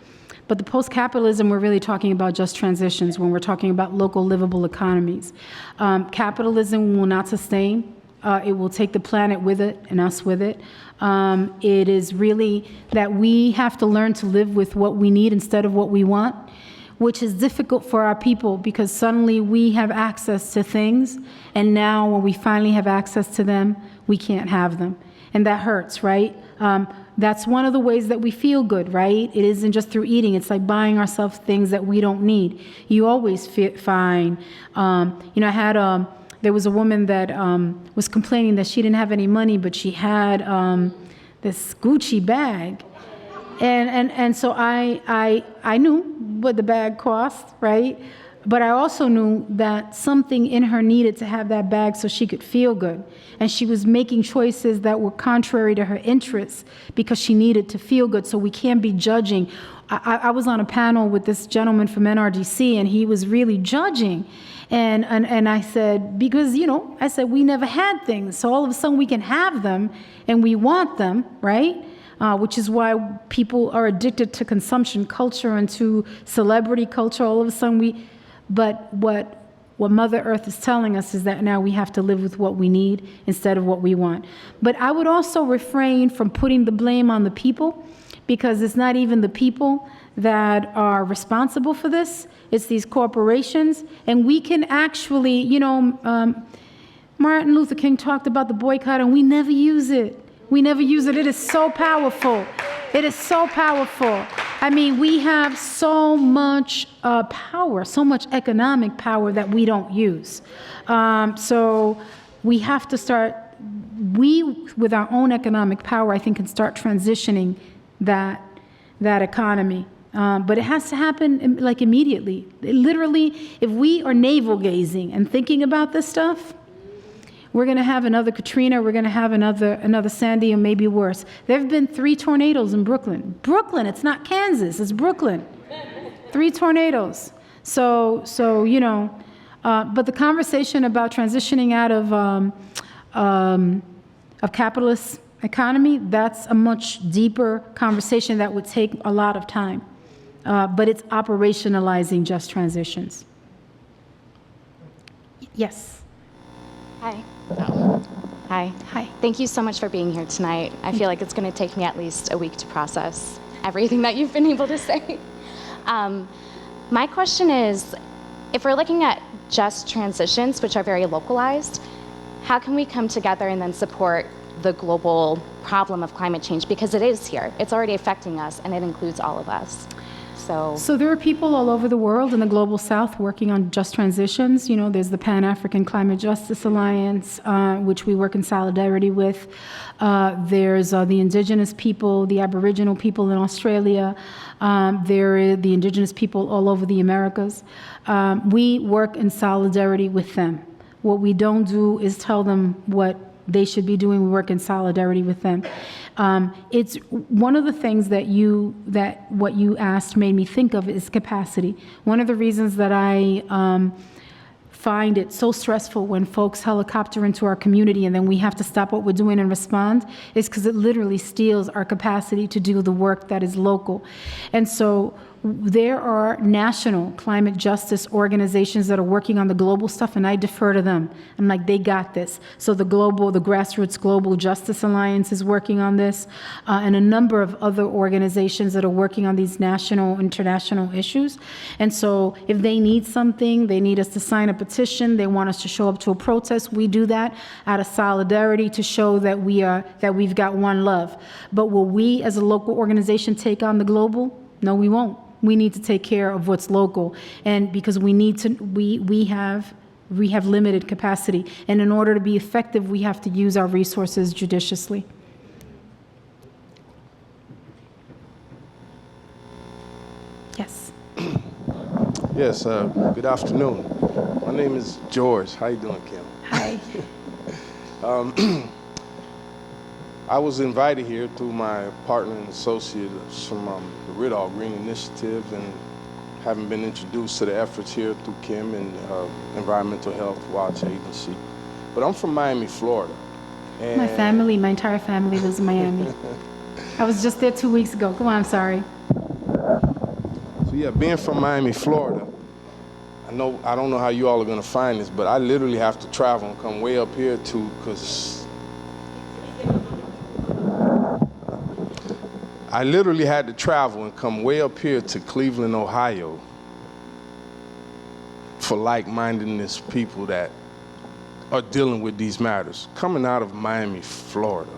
But the post-capitalism, we're really talking about just transitions when we're talking about local livable economies. Capitalism will not sustain. It will take the planet with it and us with it. It is really that we have to learn to live with what we need instead of what we want, which is difficult for our people because suddenly we have access to things, and now when we finally have access to them, we can't have them. And that hurts, right? That's one of the ways that we feel good, right? It isn't just through eating. It's like buying ourselves things that we don't need. You always find, I had there was a woman that was complaining that she didn't have any money, but she had this Gucci bag. And so I knew what the bag cost, right? But I also knew that something in her needed to have that bag so she could feel good. And she was making choices that were contrary to her interests because she needed to feel good. So we can't be judging. I was on a panel with this gentleman from NRDC, and he was really judging. And I said, because, I said, we never had things. So all of a sudden we can have them and we want them, right? Which is why people are addicted to consumption culture and to celebrity culture. All of a sudden but what Mother Earth is telling us is that now we have to live with what we need instead of what we want. But I would also refrain from putting the blame on the people, because it's not even the people that are responsible for this. It's these corporations. And we can actually, Martin Luther King talked about the boycott, and we never use it. We never use it. It is so powerful. It is so powerful. I mean, we have so much power, so much economic power that we don't use. So we have to start, with our own economic power, I think, can start transitioning that economy. But it has to happen like immediately. Literally, if we are navel gazing and thinking about this stuff, we're going to have another Katrina, we're going to have another Sandy, or maybe worse. There have been 3 tornadoes in Brooklyn. Brooklyn, it's not Kansas, it's Brooklyn. 3 tornadoes. So but the conversation about transitioning out of capitalist economy, that's a much deeper conversation that would take a lot of time. But it's operationalizing just transitions. Yes. Hi. Hi. Hi. Thank you so much for being here tonight. I feel like it's going to take me at least a week to process everything that you've been able to say. My question is, if we're looking at just transitions, which are very localized, how can we come together and then support the global problem of climate change? Because it is here. It's already affecting us, and it includes all of us. So there are people all over the world in the global south working on just transitions. There's the Pan-African Climate Justice Alliance, which we work in solidarity with. There's the indigenous people, the Aboriginal people in Australia. There are the indigenous people all over the Americas. We work in solidarity with them. What we don't do is tell them what they should be doing. We work in solidarity with them. It's one of the things that what you asked made me think of is capacity. One of the reasons that I find it so stressful when folks helicopter into our community and then we have to stop what we're doing and respond is because it literally steals our capacity to do the work that is local. And so there are national climate justice organizations that are working on the global stuff, and I defer to them. I'm like, they got this. So the Grassroots Global Justice Alliance is working on this, and a number of other organizations that are working on these national, international issues. And so if they need something, they need us to sign a petition, they want us to show up to a protest, we do that out of solidarity to show that we've got one love. But will we as a local organization take on the global? No, we won't. We need to take care of what's local, and because we have limited capacity, and in order to be effective, we have to use our resources judiciously. Yes. Yes. Good afternoon. My name is George. How you doing, Kim? Hi. I was invited here through my partner and associate from the Ridall Green Initiative, and having been introduced to the efforts here through Kim and Environmental Health Watch Agency. But I'm from Miami, Florida. And my entire family lives in Miami. I was just there 2 weeks ago. Go on, I'm sorry. So yeah, being from Miami, Florida, I don't know how you all are gonna find this, but I literally have to travel and come way up here because I literally had to travel and come way up here to Cleveland, Ohio for like-mindedness people that are dealing with these matters. Coming out of Miami, Florida,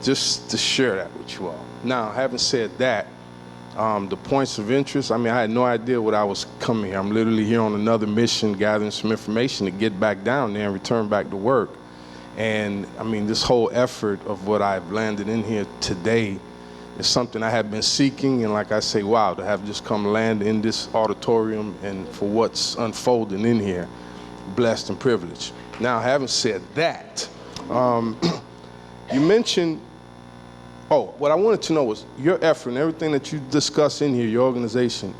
just to share that with you all. Now, having said that, The points of interest, I mean, I had no idea what I was coming here. I'm literally here on another mission, gathering some information to get back down there and return back to work. And I mean, this whole effort of what I've landed in here today is something I have been seeking. And like I say, wow, to have just come land in this auditorium and for what's unfolding in here, blessed and privileged. Now, having said that, you mentioned, what I wanted to know was your effort and everything that you discuss in here, your organization,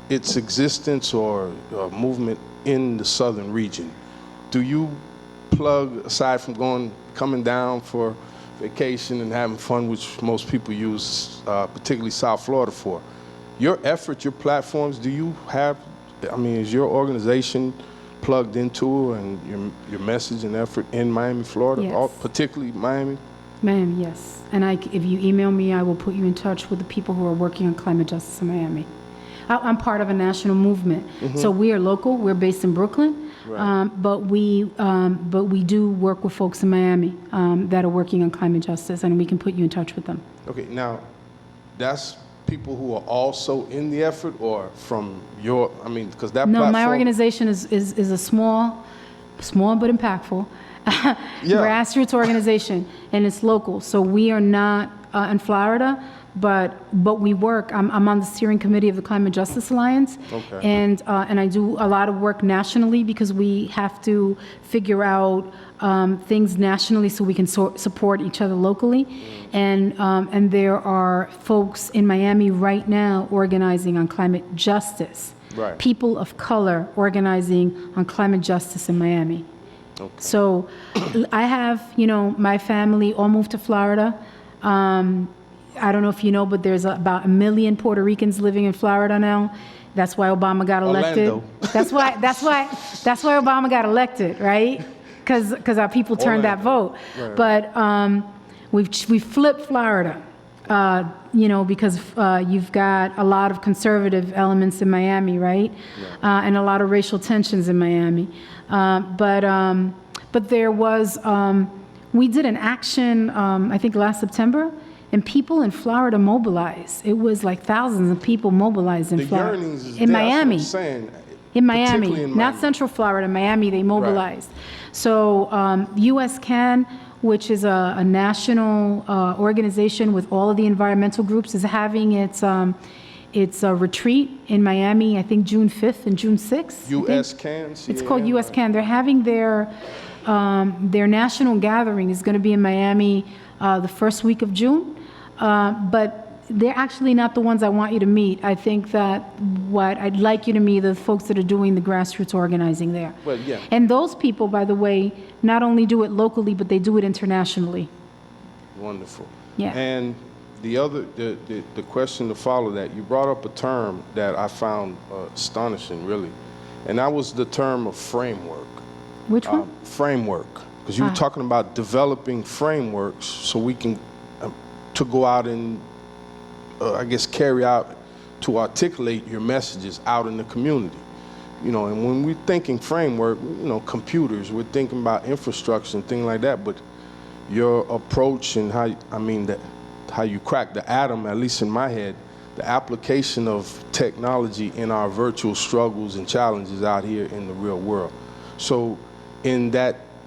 its existence or movement in the southern region. Do you plug, aside from coming down for vacation and having fun, which most people use, particularly South Florida for, your effort, your platforms, do you have, I mean, is your organization plugged into and your message and effort in Miami, Florida, Yes. Particularly Miami? Ma'am, yes. And if you email me, I will put you in touch with the people who are working on climate justice in Miami. I'm part of a national movement. So we are local. We're based in Brooklyn. Right. But we do work with folks in Miami that are working on climate justice, and we can put you in touch with them. Okay, now, that's people who are also in the effort, or from your, I mean, because that platform... No, my organization is a small but impactful grassroots organization, and it's local. So we are not in Florida, but we work. I'm on the steering committee of the Climate Justice Alliance, and I do a lot of work nationally because we have to figure out things nationally so we can support each other locally. And there are folks in Miami right now organizing on climate justice. Right. People of color organizing on climate justice in Miami. Okay. So I have, my family all moved to Florida. I don't know if you know, but there's about 1 million Puerto Ricans living in Florida now. That's why Obama got elected. Orlando. That's why Obama got elected, right? Because our people turned that vote. Right. But we flipped Florida, because you've got a lot of conservative elements in Miami, right? And a lot of racial tensions in Miami. But there was, we did an action, I think last September, and people in Florida mobilized. It was like thousands of people mobilized in Florida. In Miami. In Miami, not Central Florida, Miami, they mobilized. Right. So US Can, which is a national organization with all of the environmental groups, is having its retreat in Miami, I think June 5th and June 6th. US Can? It's called US Can. They're having their national gathering is going to be in Miami the first week of June. But they're actually not the ones I want you to meet. I think that what I'd like you to meet are the folks that are doing the grassroots organizing there. Well, yeah. And those people, by the way, not only do it locally, but they do it internationally. Wonderful. Yeah. And the question to follow that, you brought up a term that I found astonishing, really. And that was the term of framework. Which one? Framework. Because you were talking about developing frameworks so we can, to go out and, I guess, carry out, to articulate your messages out in the community. And when we're thinking framework, computers, we're thinking about infrastructure and things like that, but your approach and how you crack the atom, at least in my head, the application of technology in our virtual struggles and challenges out here in the real world. So in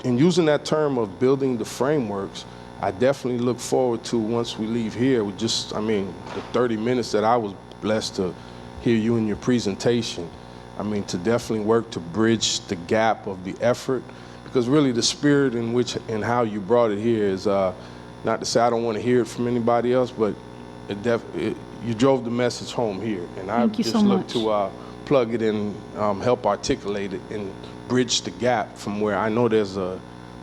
using that term of building the frameworks, I definitely look forward to, once we leave here, with just, the 30 minutes that I was blessed to hear you in your presentation, to definitely work to bridge the gap of the effort, because really the spirit in which and how you brought it here is, not to say I don't want to hear it from anybody else, but you drove the message home here, and I just look to plug it in, help articulate it, and bridge the gap from where I know there's a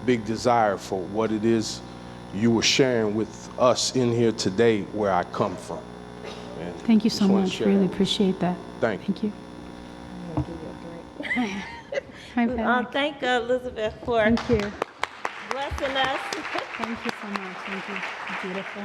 big desire for what it is you were sharing with us in here today, where I come from. And thank you so much. Really appreciate that. Thank you. Thank Elizabeth for blessing us. Thank you so much. Thank you. Beautiful.